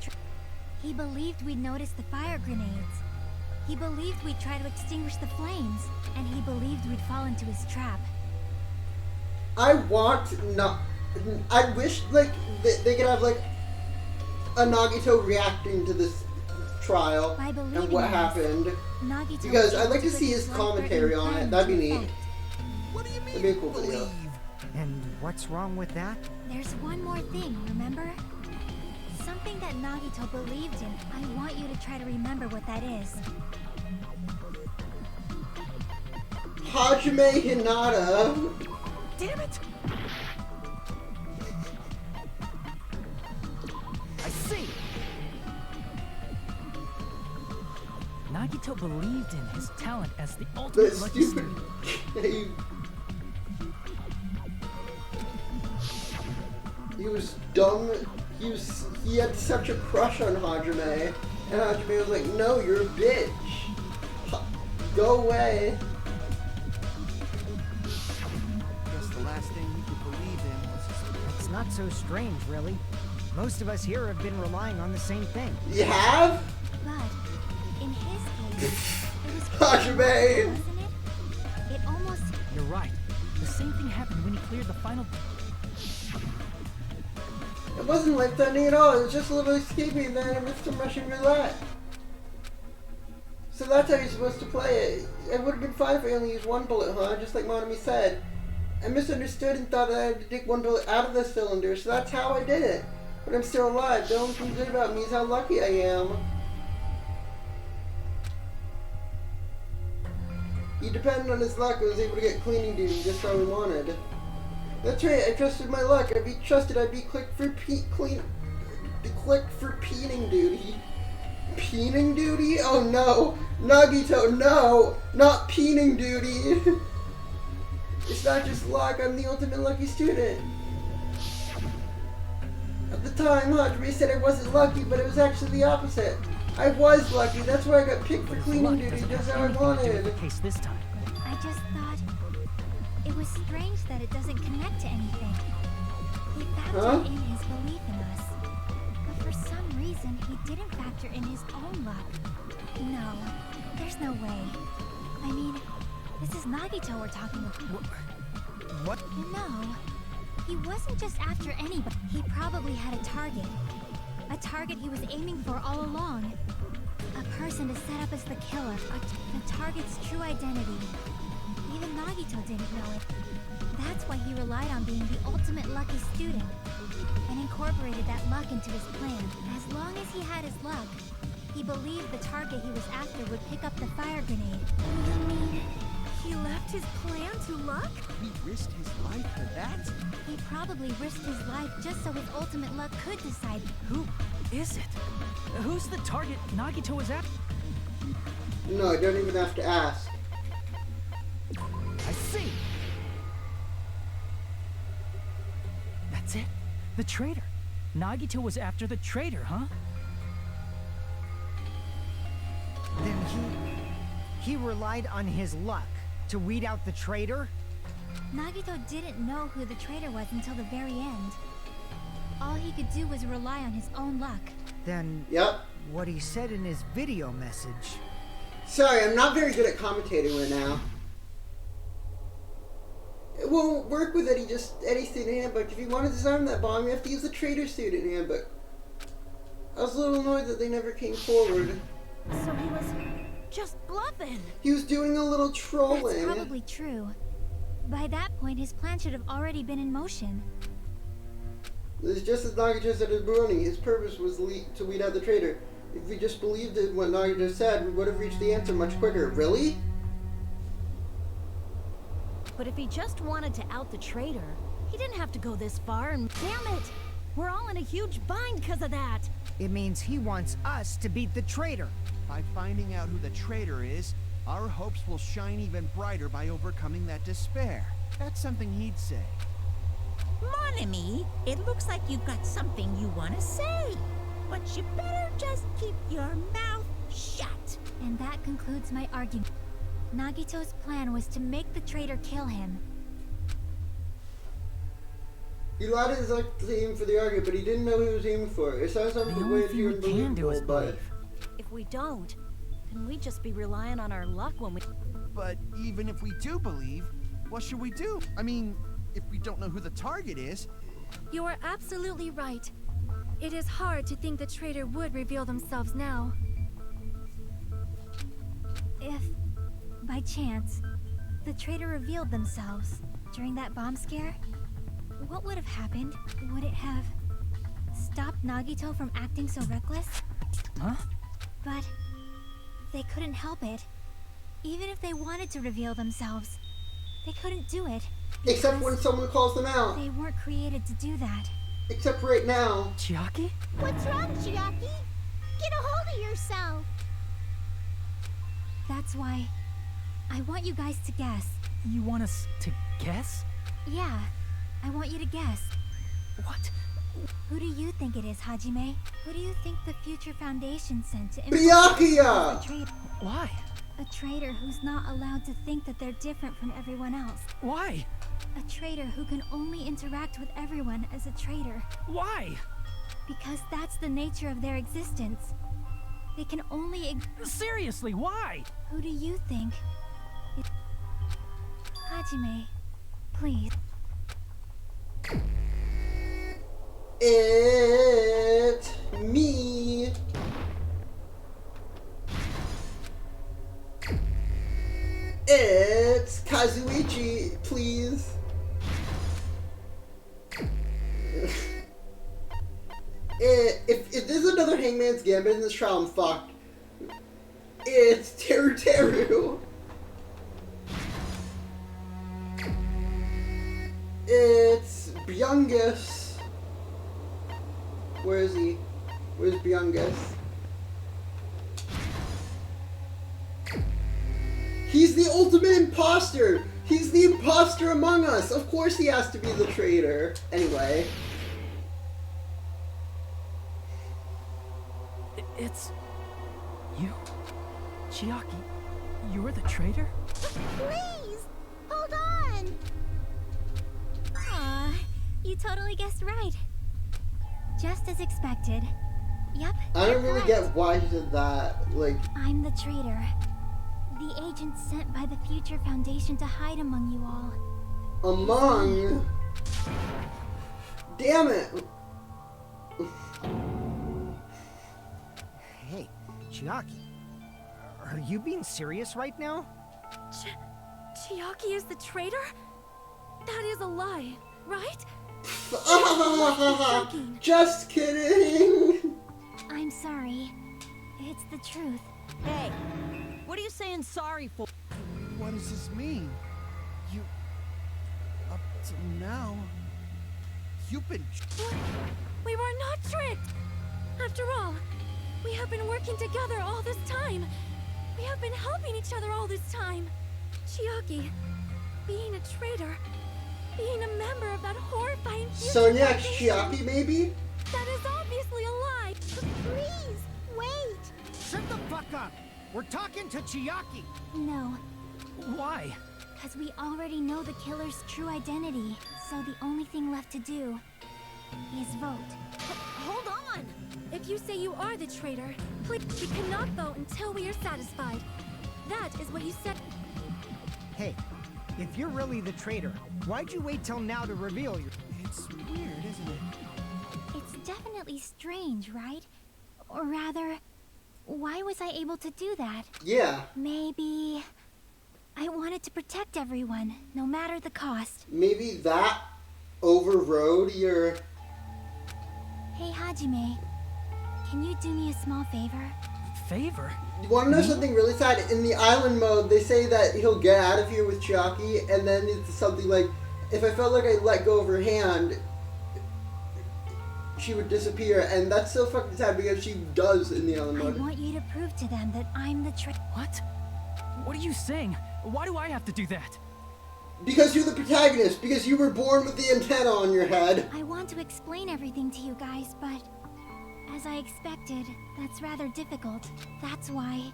He believed we'd notice the fire grenades. He believed we'd try to extinguish the flames. And he believed we'd fall into his trap. I wish, like, they could have, like, a Nagito reacting to this trial By and believing what in us, happened. Nagito Because was I'd like to able see put his life commentary on it. threatening That'd be plans neat. into effect. What do you mean, That'd be a cool video. believe? And what's wrong with that? There's one more thing, remember? Something that Nagito believed in. I want you to try to remember what that is. Hajime Hinata. Damn it! I see! Nagito believed in his talent as the ultimate That lucky stupid student. cave. He was dumb. He had such a crush on Hajime, and Hajime was like, "No, you're a bitch. Go away." Guess the last thing we could believe in was his... It's not so strange, really. Most of us here have been relying on the same thing. You have? But in his case, it was Hajime! wasn't it? It almost You're right. The same thing happened when he cleared the final... It wasn't life-threatening at all. It was just a little escaping, and then I missed some Russian roulette. So that's how you're supposed to play it. It would have been fine if I only used one bullet, huh? Just like Monami said. I misunderstood and thought that I had to take one bullet out of the cylinder, so that's how I did it. But I'm still alive. The only thing good about me is how lucky I am. He depended on his luck and was able to get cleaning duty just how he wanted. That's right, I trusted my luck. I'd be clicked for peening duty. Peening duty? Oh no! Nagito, no! Not peening duty! It's not just luck, I'm the ultimate lucky student. At the time, Hajime said I wasn't lucky, but it was actually the opposite. I was lucky, that's why I got picked for cleaning duty just how I wanted. Case this time. I just thought it was strange that it doesn't connect to anything. He factored in his belief in us. But for some reason, he didn't factor in his own luck. No, there's no way. I mean, this is Nagito we're talking about. What? No, he wasn't just after anybody. He probably had a target. A target he was aiming for all along. A person to set up as the killer. The target's true identity. Even Nagito didn't know it. That's why he relied on being the ultimate lucky student. And incorporated that luck into his plan. As long as he had his luck, he believed the target he was after would pick up the fire grenade. You mean he left his plan to luck? He risked his life for that? He probably risked his life just so his ultimate luck could decide. Who is it? Who's the target Nagito is at? No, I don't even have to ask. I see. That's it. The traitor. Nagito was after the traitor, huh? Then he relied on his luck to weed out the traitor? Nagito didn't know who the traitor was until the very end. All he could do was rely on his own luck. Then Yep. what he said in his video message. Sorry, I'm not very good at commentating right now. It won't work with Eddie Student Handbook. If you want to design that bomb, you have to use the Trader Student Handbook. I was a little annoyed that they never came forward. So he was just bluffing. He was doing a little That's trolling. probably true. By that point, his plan should have already been in motion. It's just as Nagito said in Brony, his purpose was to weed out the traitor. If we just believed in what Nagito said, we would have reached the answer much quicker. Really? But if he just wanted to out the traitor, he didn't have to go this far, and damn it! We're all in a huge bind because of that! It means he wants us to beat the traitor. By finding out who the traitor is, our hopes will shine even brighter by overcoming that despair. That's something he'd say. Mon ami, it looks like you've got something you want to say. But you better just keep your mouth shut. And that concludes my argument. Nagito's plan was to make the traitor kill him. He lied his aim for the argument, but he didn't know who he was aiming for. It sounds like The a only way thing we can do is but believe. If we don't, then we'd just be relying on our luck when we... But even if we do believe, what should we do? I mean, if we don't know who the target is... You are absolutely right. It is hard to think the traitor would reveal themselves now. If, by chance, the traitor revealed themselves during that bomb scare, what would have happened? Would it have stopped Nagito from acting so reckless? Huh? But they couldn't help it. Even if they wanted to reveal themselves, they couldn't do it. except because when someone calls them out. they weren't created to do that. Except right now. Chiaki? What's wrong, Chiaki? Get a hold of yourself. That's why I want you guys to guess. You want us to guess? Yeah, I want you to guess. What? Who do you think it is, Hajime? Who do you think the Future Foundation sent to Byakuya! a traitor? Why? A traitor who's not allowed to think that they're different from everyone else. Why? A traitor who can only interact with everyone as a traitor. Why? Because that's the nature of their existence. They can only Seriously, why? Who do you think? Hajime, please. It's me. It's Kazuichi, please. If there's another Hangman's Gambit in this trial, I'm fucked. It's Teru Teru. It's Byungus. Where is he? Where's Byungus? He's the ultimate imposter! He's the imposter among us! Of course he has to be the traitor. Anyway. It's... you? Chiaki, you're the traitor? Please, hold on. Aw, you totally guessed right. Just as expected. Yep. I don't you're really correct. get why he did that. Like, I'm the traitor. The agent sent by the Future Foundation to hide among you all. among. Damn it! Hey, Chiaki. Are you being serious right now? Chiaki is the traitor? That is a lie, right? Just kidding! I'm sorry. It's the truth. Hey, what are you saying sorry for? What does this mean? You... Up till now... You've been... We were not tricked! After all, we have been working together all this time. We have been helping each other all this time. Chiaki, being a traitor, being a member of that horrifying Future Sonya X Foundation, Chiaki, maybe? that is obviously a lie. Please, wait. Shut the fuck up! We're talking to Chiaki! No, Why? because we already know the killer's true identity. So the only thing left to do is vote. Hold on! If you say you are the traitor, please, we cannot vote until we are satisfied. That is what you said. Hey, if you're really the traitor, why'd you wait till now to reveal your... It's weird, isn't it? It's definitely strange, right? Or rather, why was I able to do that? Yeah. Maybe I wanted to protect everyone, no matter the cost. Maybe that overrode your... Hey, Hajime, Can you do me a small favor? Favor? You want to know something really sad? In the island mode, they say that he'll get out of here with Chiaki, and then it's something like, if I felt like I let go of her hand, she would disappear, and that's so fucking sad because she does in the island I mode. want you to prove to them that I'm the traitor. What? What are you saying? Why do I have to do that? Because you're the protagonist, because you were born with the antenna on your head. I want to explain everything to you guys, but as I expected, that's rather difficult. That's why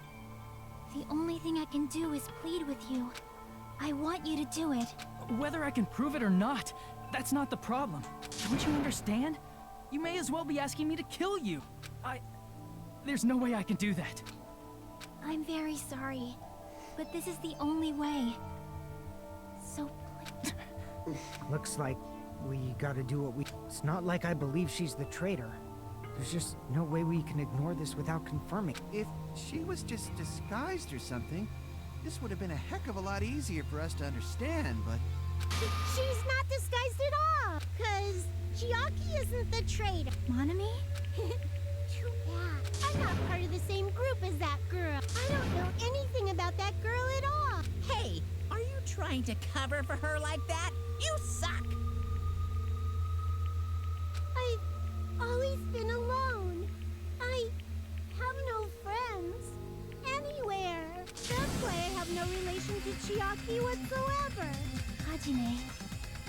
the only thing I can do is plead with you. I want you to do it. Whether I can prove it or not, that's not the problem. Don't you understand? You may as well be asking me to kill you. There's no way I can do that. I'm very sorry, but this is the only way. So please. Looks like we gotta do what we... It's not like I believe she's the traitor. There's just no way we can ignore this without confirming. If she was just disguised or something, this would have been a heck of a lot easier for us to understand, but... She's not disguised at all, because Chiaki isn't the traitor. Monami? Too bad. I'm not part of the same group as that girl. I don't know anything about that girl at all. Hey, are you trying to cover for her like that? You suck! I've always been alone. I have no friends anywhere. That's why I have no relation to Chiaki whatsoever. Hajime,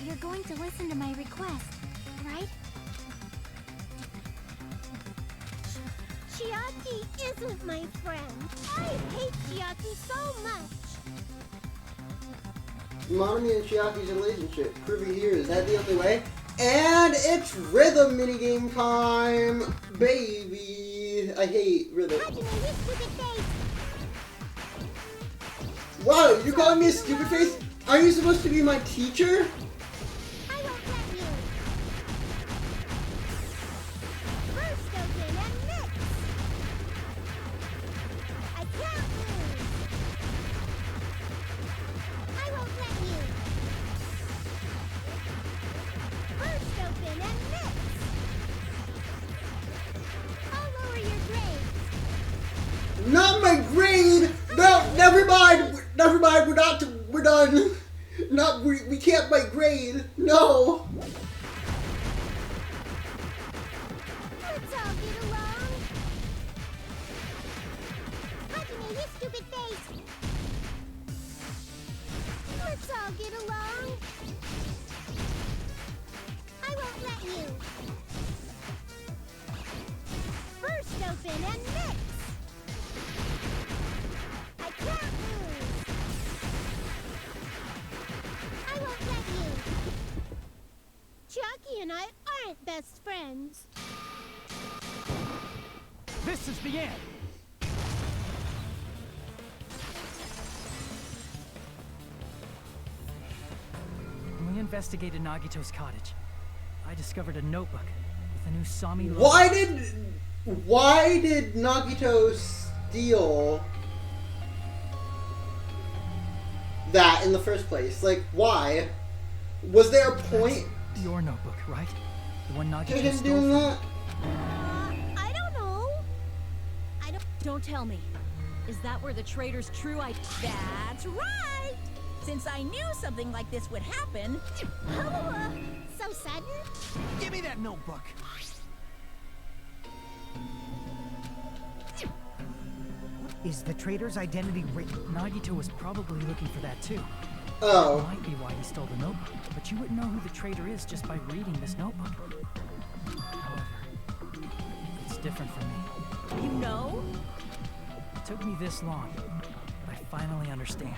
you're going to listen to my request, right? Chiaki isn't my friend. I hate Chiaki so much. Monami and Chiaki's relationship. Proving here, is that the only way? And it's rhythm minigame time, baby. I hate rhythm. Hajime, you stupid face. Wow, you're calling me a stupid face? Are you supposed to be my teacher? I won't let you. First open and mix. I can't lose. I won't let you. First open and mix. I'll lower your grade. Not my grade! No, never mind! Never mind, we're done! We can't my grade! No! Let's all get along. Hajime, you stupid face. Let's all get along. I won't let you. First open and mix. I can't lose. I won't let you. Chiaki and I aren't best friends. This is the end. When we investigated Nagito's cottage, I discovered a notebook with a new Sami logo. Why did Nagito steal that in the first place? Like, why? Was there a point Your notebook, right? The one to Nagito him stole doing from... that? I don't know. Don't tell me. Is that where the traitor's true That's right! Since I knew something like this would happen, Oh, so sudden? Give me that notebook! Is the traitor's identity written? Nagito was probably looking for that too. Oh. Might be why he stole the notebook, but you wouldn't know who the traitor is just by reading this notebook. However, it's different for me. You know? It took me this long, but I finally understand.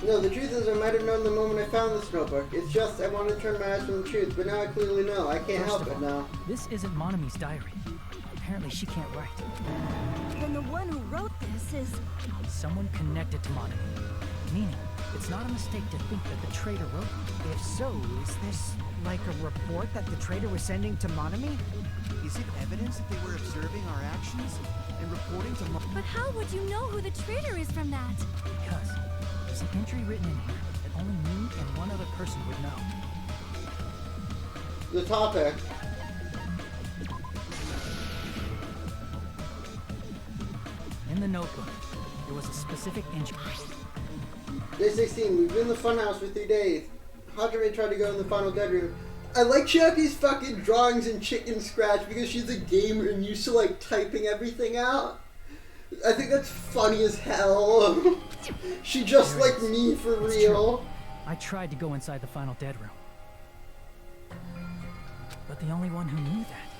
No, the truth is I might have known the moment I found this notebook. It's just I wanted to turn my eyes from the truth, but now I clearly know. I can't help it now. This isn't Monami's diary. Apparently she can't write. Then the one who wrote this is... Someone connected to Monami. Meaning, it's not a mistake to think that the traitor wrote it. If so, is this like a report that the traitor was sending to Monami? Is it evidence that they were observing our actions and reporting to But how would you know who the traitor is from that? Because there's an entry written in here that only me and one other person would know. The topic. the notebook. There was a specific injury. Day 16, we've been in the funhouse for 3 days. Hajime tried to go in the final dead room. I like Chiaki's fucking drawings in Chicken Scratch because she's a gamer and used to like typing everything out. I think that's funny as hell. She just like me for real. True. I tried to go inside the final dead room. But the only one who knew that.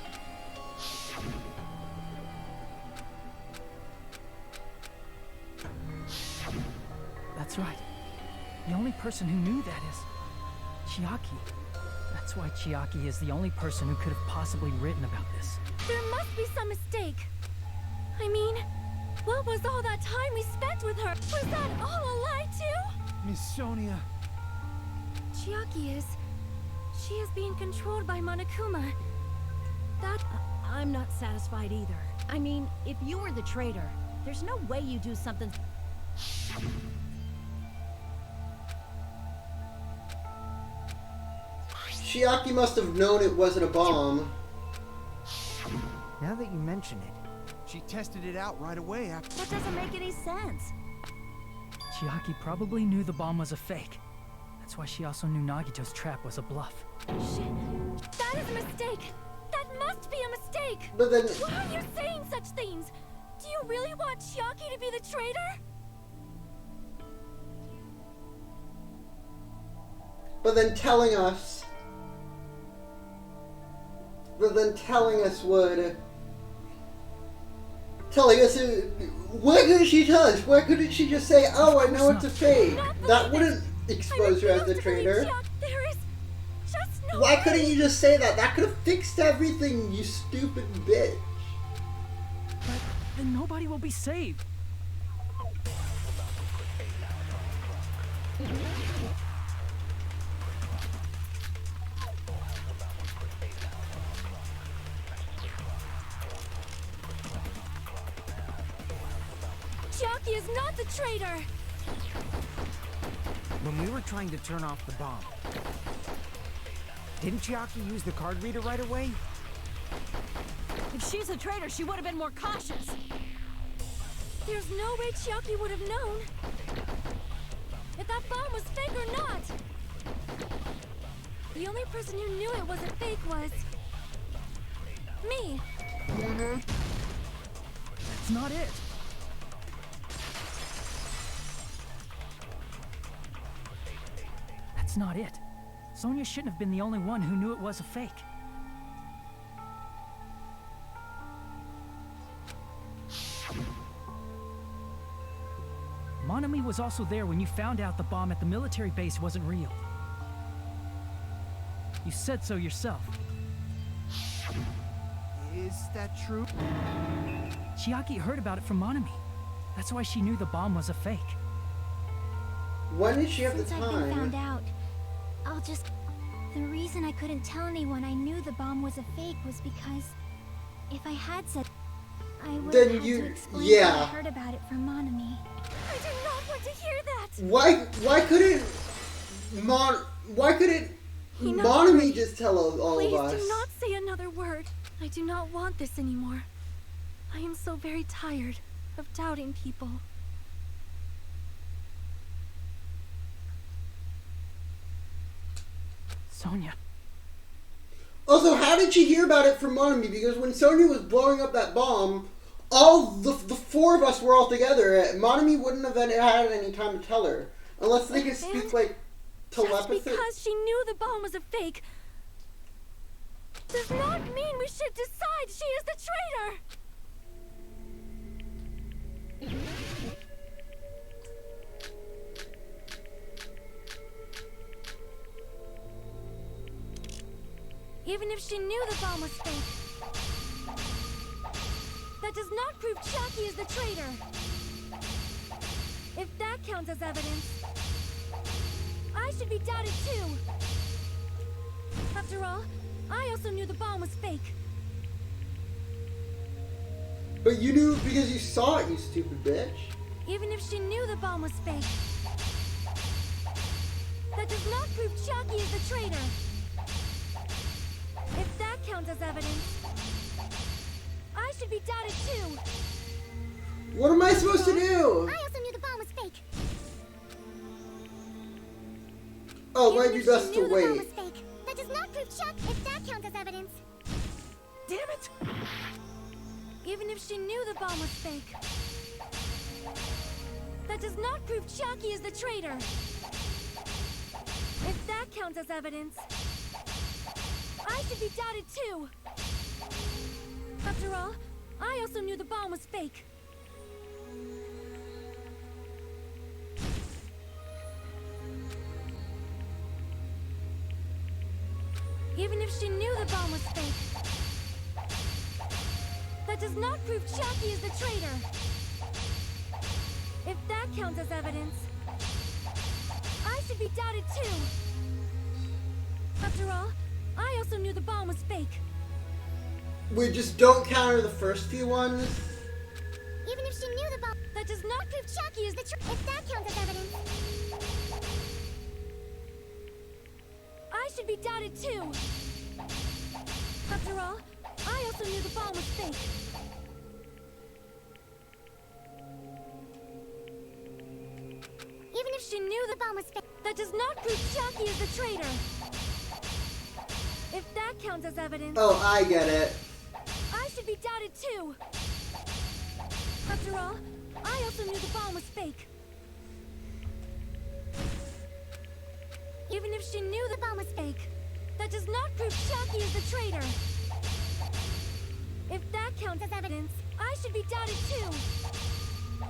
That's right. The only person who knew that is Chiaki. That's why Chiaki is the only person who could have possibly written about this. There must be some mistake. I mean, what was all that time we spent with her? Was that all a lie too? Miss Sonia. Chiaki is... She is being controlled by Monokuma. That... I'm not satisfied either. I mean, if you were the traitor, there's no way you do something... Chiaki must have known it wasn't a bomb. Now that you mention it, She tested it out right away after... That doesn't make any sense. Chiaki probably knew the bomb was a fake. That's why she also knew Nagito's trap was a bluff. That is a mistake! That must be a mistake! But then... Why are you saying such things? Do you really want Chiaki to be the traitor? But then telling us would... Telling us... Why couldn't she tell us? Why couldn't she just say, oh, I know it's a fake? That wouldn't expose her as the traitor. There is just no Why way. couldn't you just say that? That could have fixed everything, you stupid bitch. But then nobody will be saved. Chiaki is not the traitor! when we were trying to turn off the bomb, didn't Chiaki use the card reader right away? If she's a traitor, she would have been more cautious. There's no way Chiaki would have known if that bomb was fake or not. The only person who knew it wasn't fake was me. That's not it. That's not it. Sonia shouldn't have been the only one who knew it was a fake. Monami was also there when you found out the bomb at the military base wasn't real. You said so yourself. Is that true? Chiaki heard about it from Monami. That's why she knew the bomb was a fake. When did she have the Since I've been found time? out, I'll just... The reason I couldn't tell anyone I knew the bomb was a fake was because if I had said, I would Then have had you- to explain yeah. how I heard about it from Monami. I do not want to hear that! Why couldn't Enough Monami already. just tell all Please of us? do not say another word. I do not want this anymore. I am so very tired of doubting people. Sonia. Also, how did she hear about it from Monami? Because when Sonia was blowing up that bomb, all the four of us were all together. Monami wouldn't have had any time to tell her. Unless they could speak, And like, Just telepathy. because she knew the bomb was a fake does not mean we should decide she is the traitor! Even if she knew the bomb was fake, that does not prove Chiaki is the traitor. If that counts as evidence, I should be doubted too. After all, I also knew the bomb was fake. But you knew because you saw it, you stupid bitch. Even if she knew the bomb was fake, that does not prove Chiaki is the traitor. If that counts as evidence, I should be doubted too. What am I supposed to do? I also knew the bomb was fake. Oh, might Even be if she best to knew the bomb wait. was fake, that does not prove Chuck if that counts as evidence. Damn it! Even if she knew the bomb was fake, that does not prove Chucky is the traitor. If that counts as evidence, I should be doubted too. After all, I also knew the bomb was fake. Even if she knew the bomb was fake, that does not prove Chucky is the traitor. If that counts as evidence, I should be doubted too. After all, I also knew the bomb was fake. We just don't counter the first few ones. Even if she knew the bomb, That does not prove Chucky is the if that counts as evidence. I should be doubted too. After all, I also knew the bomb was fake. Even if she knew the bomb was fake, that does not prove Chucky is the traitor. If that counts as evidence, Oh, I get it. I should be doubted too. After all, I also knew the bomb was fake. Even if she knew the bomb was fake, that does not prove Chucky is the traitor. If that counts as evidence, I should be doubted too.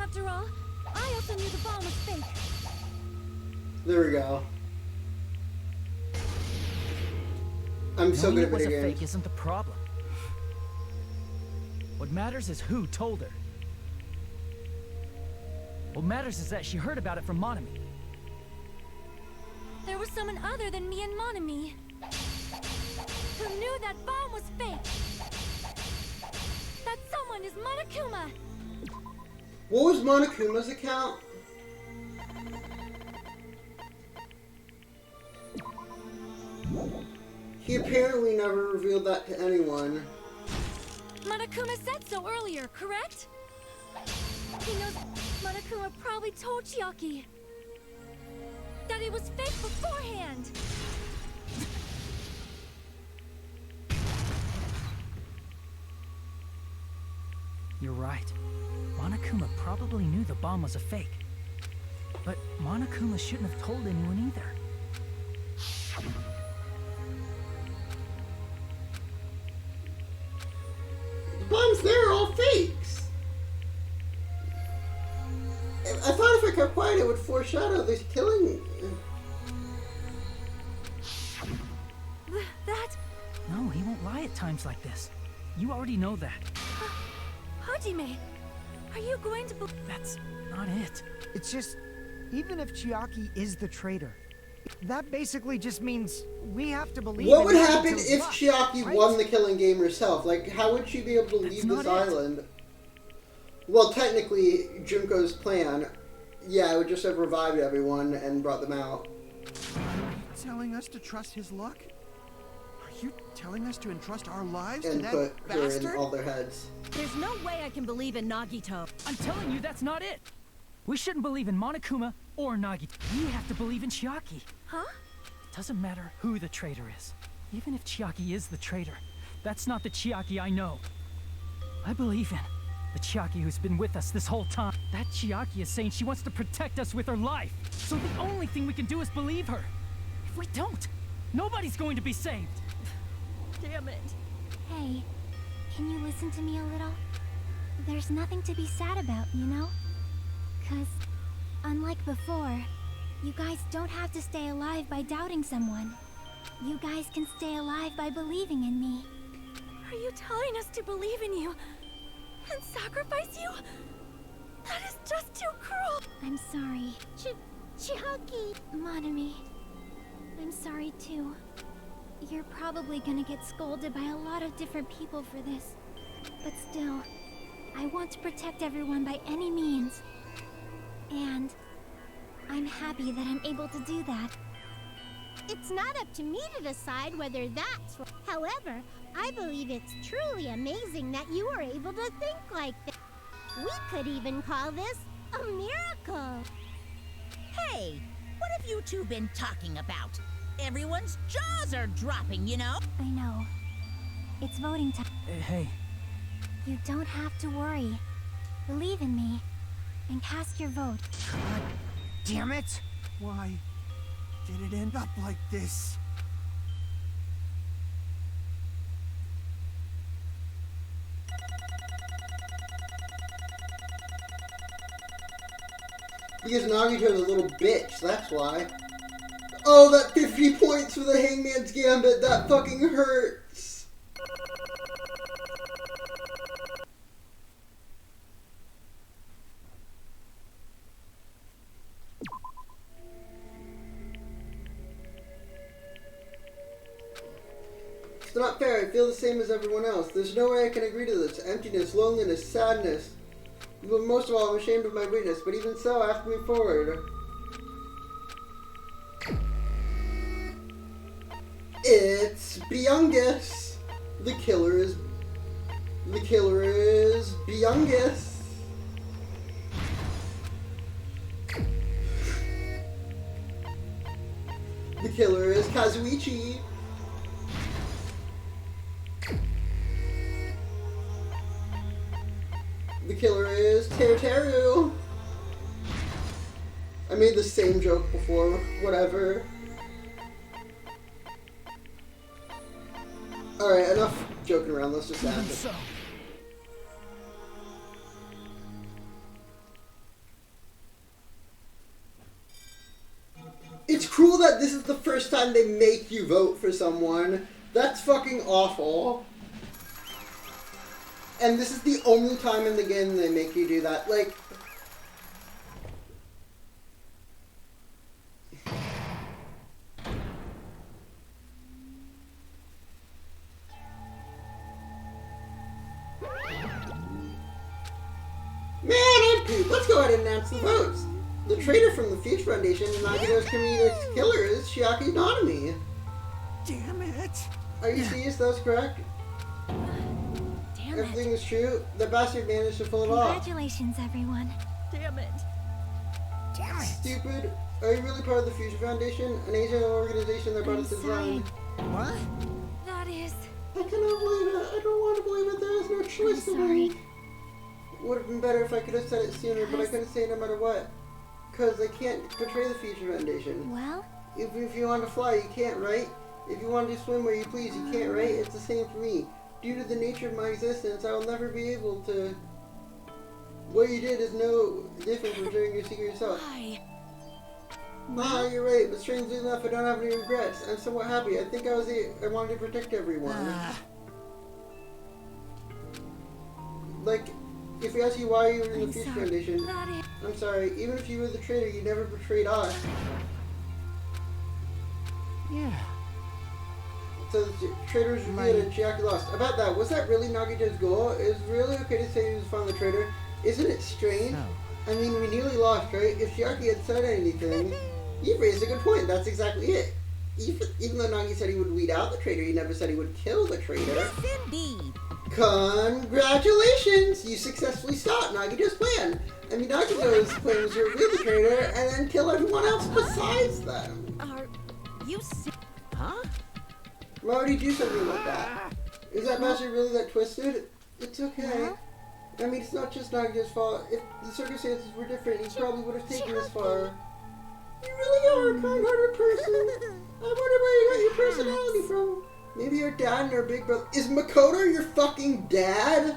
After all, I also knew the bomb was fake. There we go. I'm so good Knowing at it was a video fake games. isn't the problem. What matters is who told her. What matters is that she heard about it from Monami. There was someone other than me and Monami who knew that bomb was fake. That someone is Monokuma. What was Monokuma's account? He apparently never revealed that to anyone. Monokuma said so earlier, correct? He knows Monokuma probably told Chiaki that it was fake beforehand. You're right. Monokuma probably knew the bomb was a fake. But Monokuma shouldn't have told anyone either. The bombs there are all fakes. I thought if I kept quiet, it would foreshadow this killing. That... No, he won't lie at times like this. You already know that. Hajime, are you going to believe... That's not it. It's just, even if Chiaki is the traitor, that basically just means we have to believe. What in would happen Nagito's if luck, Chiaki right? won the killing game herself? Like, how would she be able to leave That's this not it. island? Well, technically, Junko's plan, yeah, it would just have revived everyone and brought them out. Telling us to trust his luck? Are you telling us to entrust our lives And to put that her in bastard? all their heads. There's no way I can believe in Nagito. I'm telling you, that's not it. We shouldn't believe in Monokuma or Nagito. We have to believe in Chiaki. Huh? It doesn't matter who the traitor is. Even if Chiaki is the traitor, that's not the Chiaki I know. I believe in the Chiaki who's been with us this whole time. That Chiaki is saying she wants to protect us with her life. So the only thing we can do is believe her. If we don't, nobody's going to be saved. Damn it. Hey, can you listen to me a little? There's nothing to be sad about, you know? 'Cause, unlike before, you guys don't have to stay alive by doubting someone. You guys can stay alive by believing in me. Are you telling us to believe in you and sacrifice you? That is just too cruel. I'm sorry. Chiaki. Monami, I'm sorry too. You're probably gonna get scolded by a lot of different people for this. But still, I want to protect everyone by any means. And I'm happy that I'm able to do that. It's not up to me to decide whether that's right. However, I believe it's truly amazing that you were able to think like that. We could even call this a miracle. Hey, what have you two been talking about? Everyone's jaws are dropping, you know? I know. It's voting time. Hey, You don't have to worry. Believe in me and cast your vote. God damn it! Why did it end up like this? Because Nagito's a little bitch, that's why. Oh, that 50 points for the Hangman's Gambit, that fucking hurts. It's not fair, I feel the same as everyone else. There's no way I can agree to this. Emptiness, loneliness, sadness. But most of all, I'm ashamed of my weakness, but even so, I have to move forward. It's Beyongus. The killer is Beyongus. The killer is Kazuichi. The killer is Teru. I made the same joke before, whatever. Alright, enough joking around, let's just ask it. so. It's cruel that this is the first time they make you vote for someone. That's fucking awful. And this is the only time in the game they make you do that. Like... Man, I'm poop. Let's go ahead and announce the votes. The traitor from the Future Foundation and Nagito's comedic killer is Chiaki Nanami. Damn it! Are you serious? That was correct? Damn Everything it. is true. The bastard managed to pull it off. Congratulations, everyone. Damn it. Damn it! Stupid. Are you really part of the Future Foundation? An Asian organization that brought I'm us to sorry. design? What? That is... I cannot believe it. I don't want to believe it. There is no choice to sorry. believe. Would have been better if I could have said it sooner, but I couldn't say it no matter what. Because I can't betray the Future Foundation. Well, If you want to fly, you can't, right? If you want to swim where you please, you can't, right? It's the same for me. Due to the nature of my existence, I will never be able to... What you did is no different from sharing your secret yourself. Why? Ah, you're right, but strangely enough, I don't have any regrets. I'm somewhat happy. I think I wanted to protect everyone. Like, if we ask you why you were in the I'm Future sorry. Foundation, That is... I'm sorry. Even if you were the traitor, you never betrayed us. Yeah. So the traitor was revealed and Chiaki lost. About that, was that really Nagito's goal? Is it really okay to say he was found the traitor? Isn't it strange? No. I mean, we nearly lost, right? If Chiaki had said anything, you raised a good point. That's exactly it. Even though Nagi said he would weed out the traitor, he never said he would kill the traitor. Yes, indeed. Congratulations! You successfully stopped Nagito's plan. I mean, Nagito's plan was to reveal the traitor and then kill everyone else besides them. Are you Huh? Why would he do something like that? Is that magic really that twisted? It's okay. I mean, it's not just Nagito's fault. If the circumstances were different, he probably would have taken this far. You really are a kind-hearted person. I wonder where you got your personality from. Maybe your dad and your big brother. Is Makoto your fucking dad?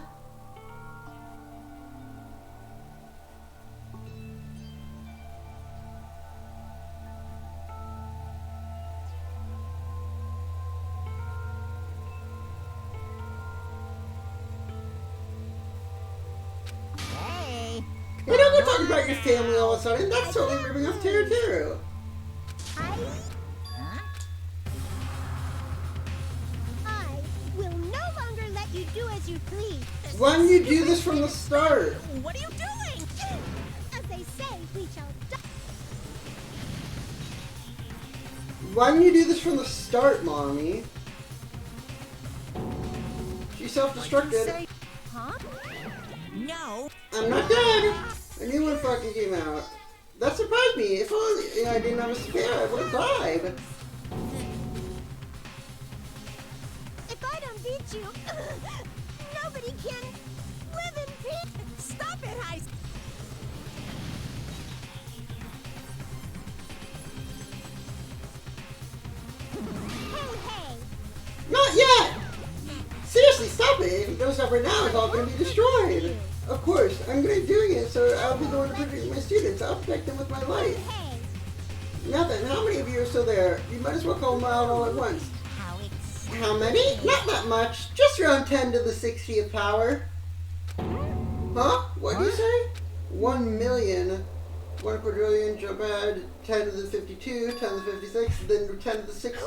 Hey. Hey, don't go talking about your family all of a sudden. That's totally ripping off Teru. Huh? I will no longer let you do as you please. Why didn't you do this from the start? What are you doing? As they say, we shall die. Why didn't you do this from the start, Mommy? She self-destructed. Huh? No. I'm not dead. A new one fucking came out. That surprised me. If only I didn't have a spare, I would have died. If I don't beat you, nobody can live in peace. Stop it, Heist. Hey! Not yet! Seriously, stop it! If you don't stop right now, it's all gonna be destroyed! Of course, I'm gonna be doing it, so I'll be going to protect my students. I'll protect them with my life. Hey! Now then, how many of you are still there? You might as well call them out all at once. How exciting. How many? Not that much. Just around 10 to the 60th power. Huh? What'd you say? 1 million. 1 quadrillion, jump ahead, 10 to the 52, 10 to the 56, then 10 to the 60.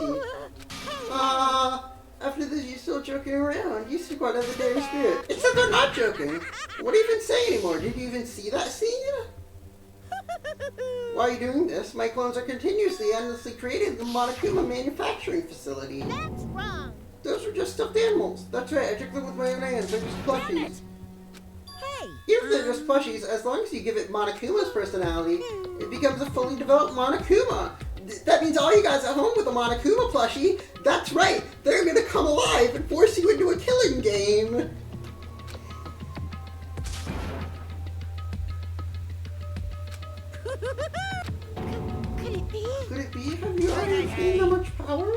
After this, you're still joking around. You still got another daring spirit. Except I'm not joking. What do you even say anymore? Did you even see that scene? While you're doing this, my clones are continuously, endlessly created in the Monokuma manufacturing facility. That's wrong! Those were just stuffed animals. That's right, I took them with my own hands. They're just plushies. Hey. Even if they're just plushies, as long as you give it Monokuma's personality, it becomes a fully developed Monokuma. That means all you guys at home with a Monokuma plushie, that's right, they're gonna come alive and force you into a killing game. Could it be? Could it be? Have you already seen how much power?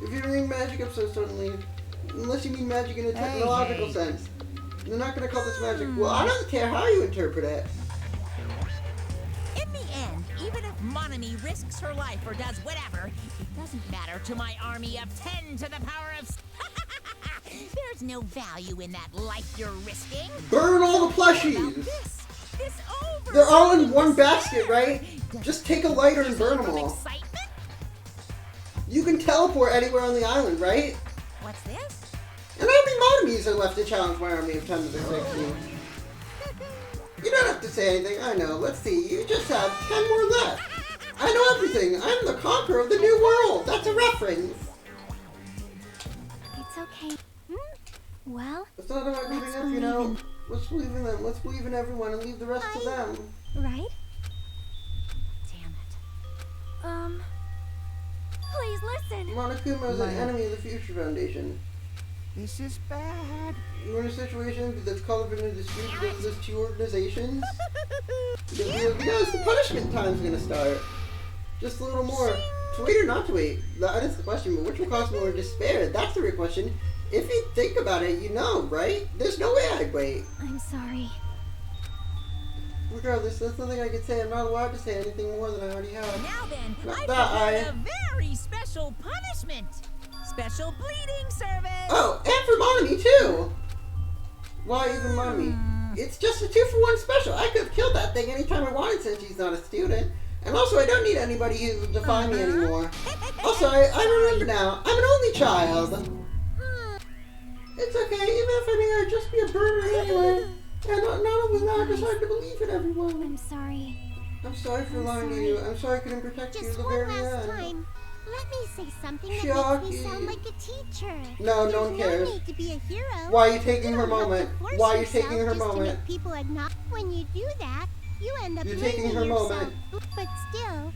If you're reading magic episodes, certainly. Unless you mean magic in a technological sense. They're not gonna call this magic. Well, I don't care how you interpret it. In the end, even if Monami risks her life or does whatever, it doesn't matter to my army of 10 to the power of... There's no value in that life you're risking. Burn all the Now plushies! this over. They're all in one basket, right? Just take a lighter and burn them all. Excitement? You can teleport anywhere on the island, right? What's this? And how many Monomies are left to challenge my army of 10 to the 60? You don't have to say anything, I know. Let's see, you just have 10 more left. I know everything. I'm the conqueror of the new world. That's a reference. It's okay. Well, It's not about giving up, you know. Let's believe in them. Let's believe in everyone and leave the rest to them. right? Damn it. Please listen. Monokuma is an enemy of the Future Foundation. This is bad. You're in a situation that's called up in a dispute because there's two organizations. Yes, the punishment time's gonna start. Just a little more. To wait or not to wait? That is the question, but which will cause more despair? That's the real question. If you think about it, you know, right? There's no way I'd wait. I'm sorry. Regardless, there's nothing I can say. I'm not allowed to say anything more than I already have. Now then, Not I that prepared a very special punishment. Special bleeding service. Oh, and for Monami too! Why even Monami? It's just a 2-for-1 special. I could have killed that thing anytime I wanted since she's not a student. And also, I don't need anybody who will define me anymore. Also, I remember now. I'm an only child. It's okay, even if I may just be a burner anyway. And not only that, I decided to believe in everyone. I'm sorry. I'm sorry for lying to you. I'm sorry I couldn't protect you Just at the one very last end. time. Let me say something that makes Shocky. me sound like a teacher. No, no There's one cares. No need to be a hero. Why are you taking You her don't have to moment? force Why are you yourself taking her just to moment? make people acknowledge. When you do that, you end up You're blaming taking her yourself. moment. But still,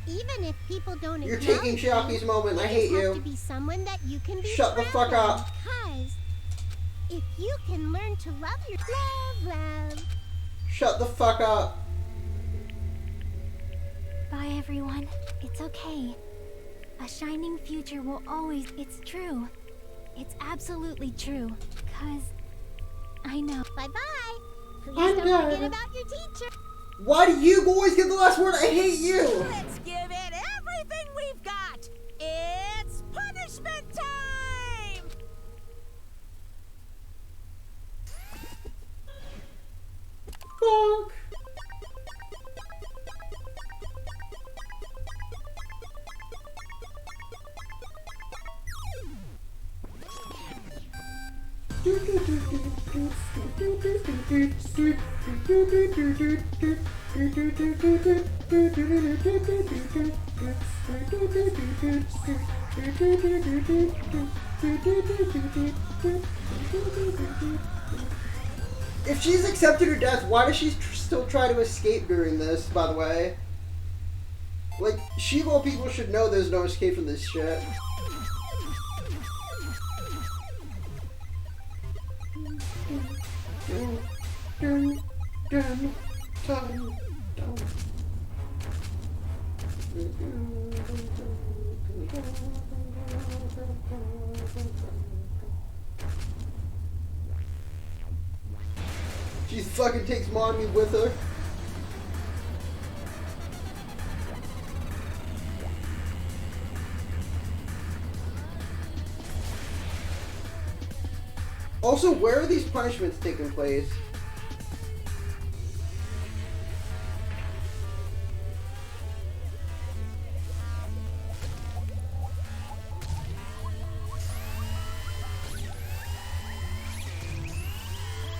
even if people don't You're acknowledge taking Shiaki's moment. I you hate just have you. to be someone that you can be Shut the proud fuck of, up. Because if you can learn to love your love. Shut the fuck up. Bye, everyone. It's okay. A shining future will always... It's true. It's absolutely true. 'Cause I know. Bye-bye. Please I'm don't dead. forget about your teacher. Why do you boys get the last word? I hate you. Let's give it everything we've got. It's punishment time. Bonk. If she's accepted her death, why does she still try to escape during this, by the way? Like, she of all people should know there's no escape from this shit. She fucking takes Mommy with her. Also, where are these punishments taking place?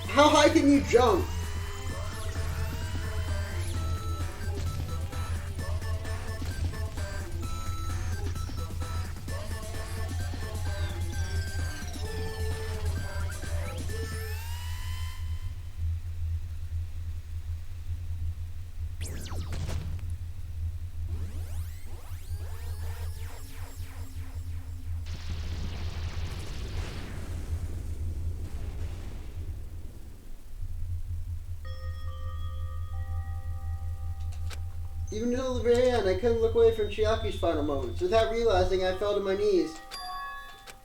How high can you jump? Even until the very end, I couldn't look away from Chiaki's final moments. Without realizing, I fell to my knees.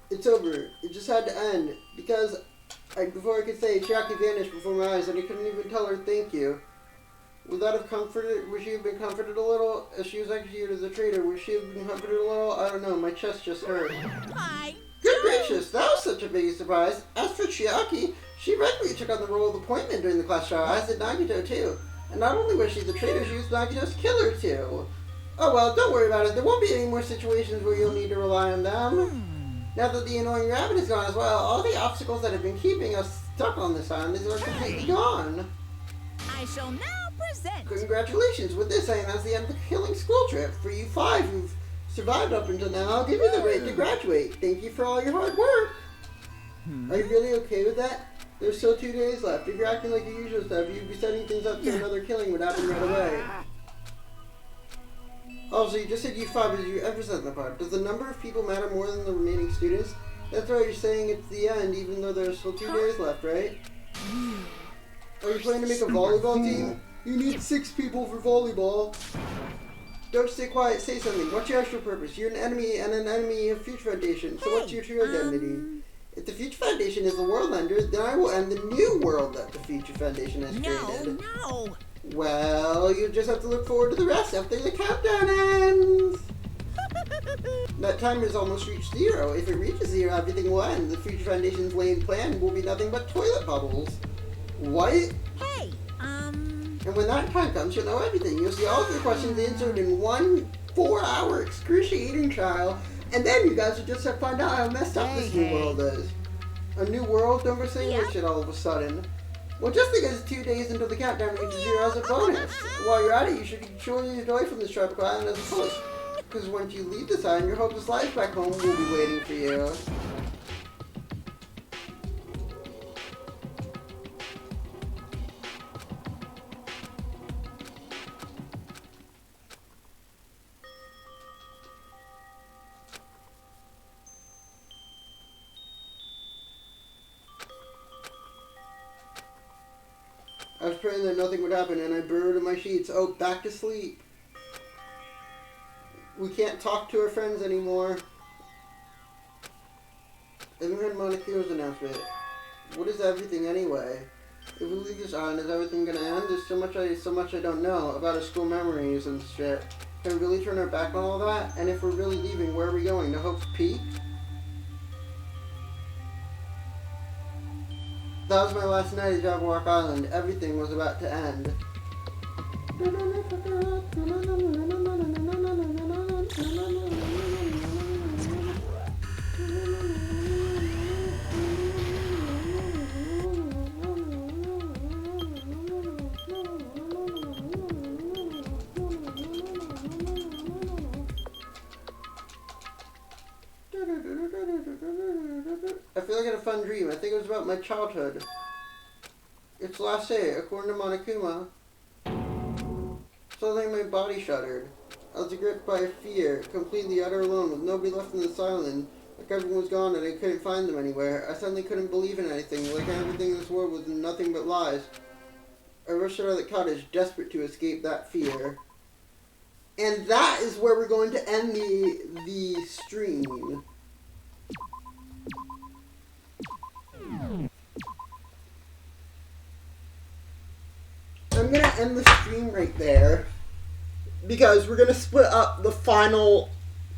It's over. It just had to end. Because before I could say, Chiaki vanished before my eyes, and I couldn't even tell her thank you. Would she have been comforted a little? As she was executed as a traitor, would she have been comforted a little? I don't know, my chest just hurt. Good gracious, that was such a big surprise. As for Chiaki, she regularly took on the role of appointment during the class trial, as did Nagito too. And not only was she the traitor, she was Nagito's killer too. Oh well, don't worry about it. There won't be any more situations where you'll need to rely on them. Now that the annoying rabbit is gone as well, all the obstacles that have been keeping us stuck on this island are completely gone. I shall now present. Congratulations! With this, I announce the end of the killing school trip. For you 5 who've survived up until now, I'll give you the right to graduate. Thank you for all your hard work. Are you really okay with that? There's still 2 days left. If you're acting like your usual stuff, you'd be setting things up so another killing would happen right away. Also, you just said U5 as you emphasize the part. Does the number of people matter more than the remaining students? That's right, you're saying it's the end, even though there's still 2 days left, right? Are you planning to make a volleyball team? You need 6 people for volleyball. Don't stay quiet, say something. What's your actual purpose? You're an enemy and an enemy of Future Foundation, so what's your true identity? If the Future Foundation is the world ender, then I will end the new world that the Future Foundation has created. No! Well, you just have to look forward to the rest after the countdown ends. That timer has almost reached 0. If it reaches 0, everything will end. The Future Foundation's laid plan will be nothing but toilet bubbles. What? Hey, And when that time comes, you'll know everything. You'll see all of your questions answered in one 4-hour excruciating trial. And then you guys will just have to find out how messed up this new world is. A new world? Don't go saying that shit all of a sudden. Well, just because it's 2 days until the countdown reaches 0 as a bonus. While you're at it, you should surely enjoy from this tropical island as a post. Because once you leave this island, your hopeless life back home will be waiting for you. I was praying that nothing would happen, and I burrowed in my sheets. Oh, back to sleep. We can't talk to our friends anymore. I haven't heard Monokuma's announcement. What is everything anyway? If we leave this island, is everything gonna end? There's so much I don't know about our school memories and shit. Can we really turn our back on all that? And if we're really leaving, where are we going? To Hope's Peak? That was my last night at Jabberwock Island. Everything was about to end. I feel like I had a fun dream. I think it was about my childhood. Its last day, according to Monokuma. Suddenly my body shuddered. I was gripped by fear, completely utter alone, with nobody left in this island. Like everyone was gone and I couldn't find them anywhere. I suddenly couldn't believe in anything, like everything in this world was nothing but lies. I rushed out of the cottage, desperate to escape that fear. And that is where we're going to end the stream. I'm going to end the stream right there, because we're going to split up the final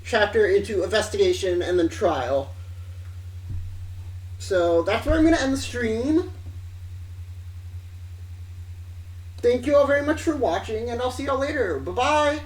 chapter into investigation and then trial. So that's where I'm going to end the stream. Thank you all very much for watching, and I'll see y'all later. Bye-bye!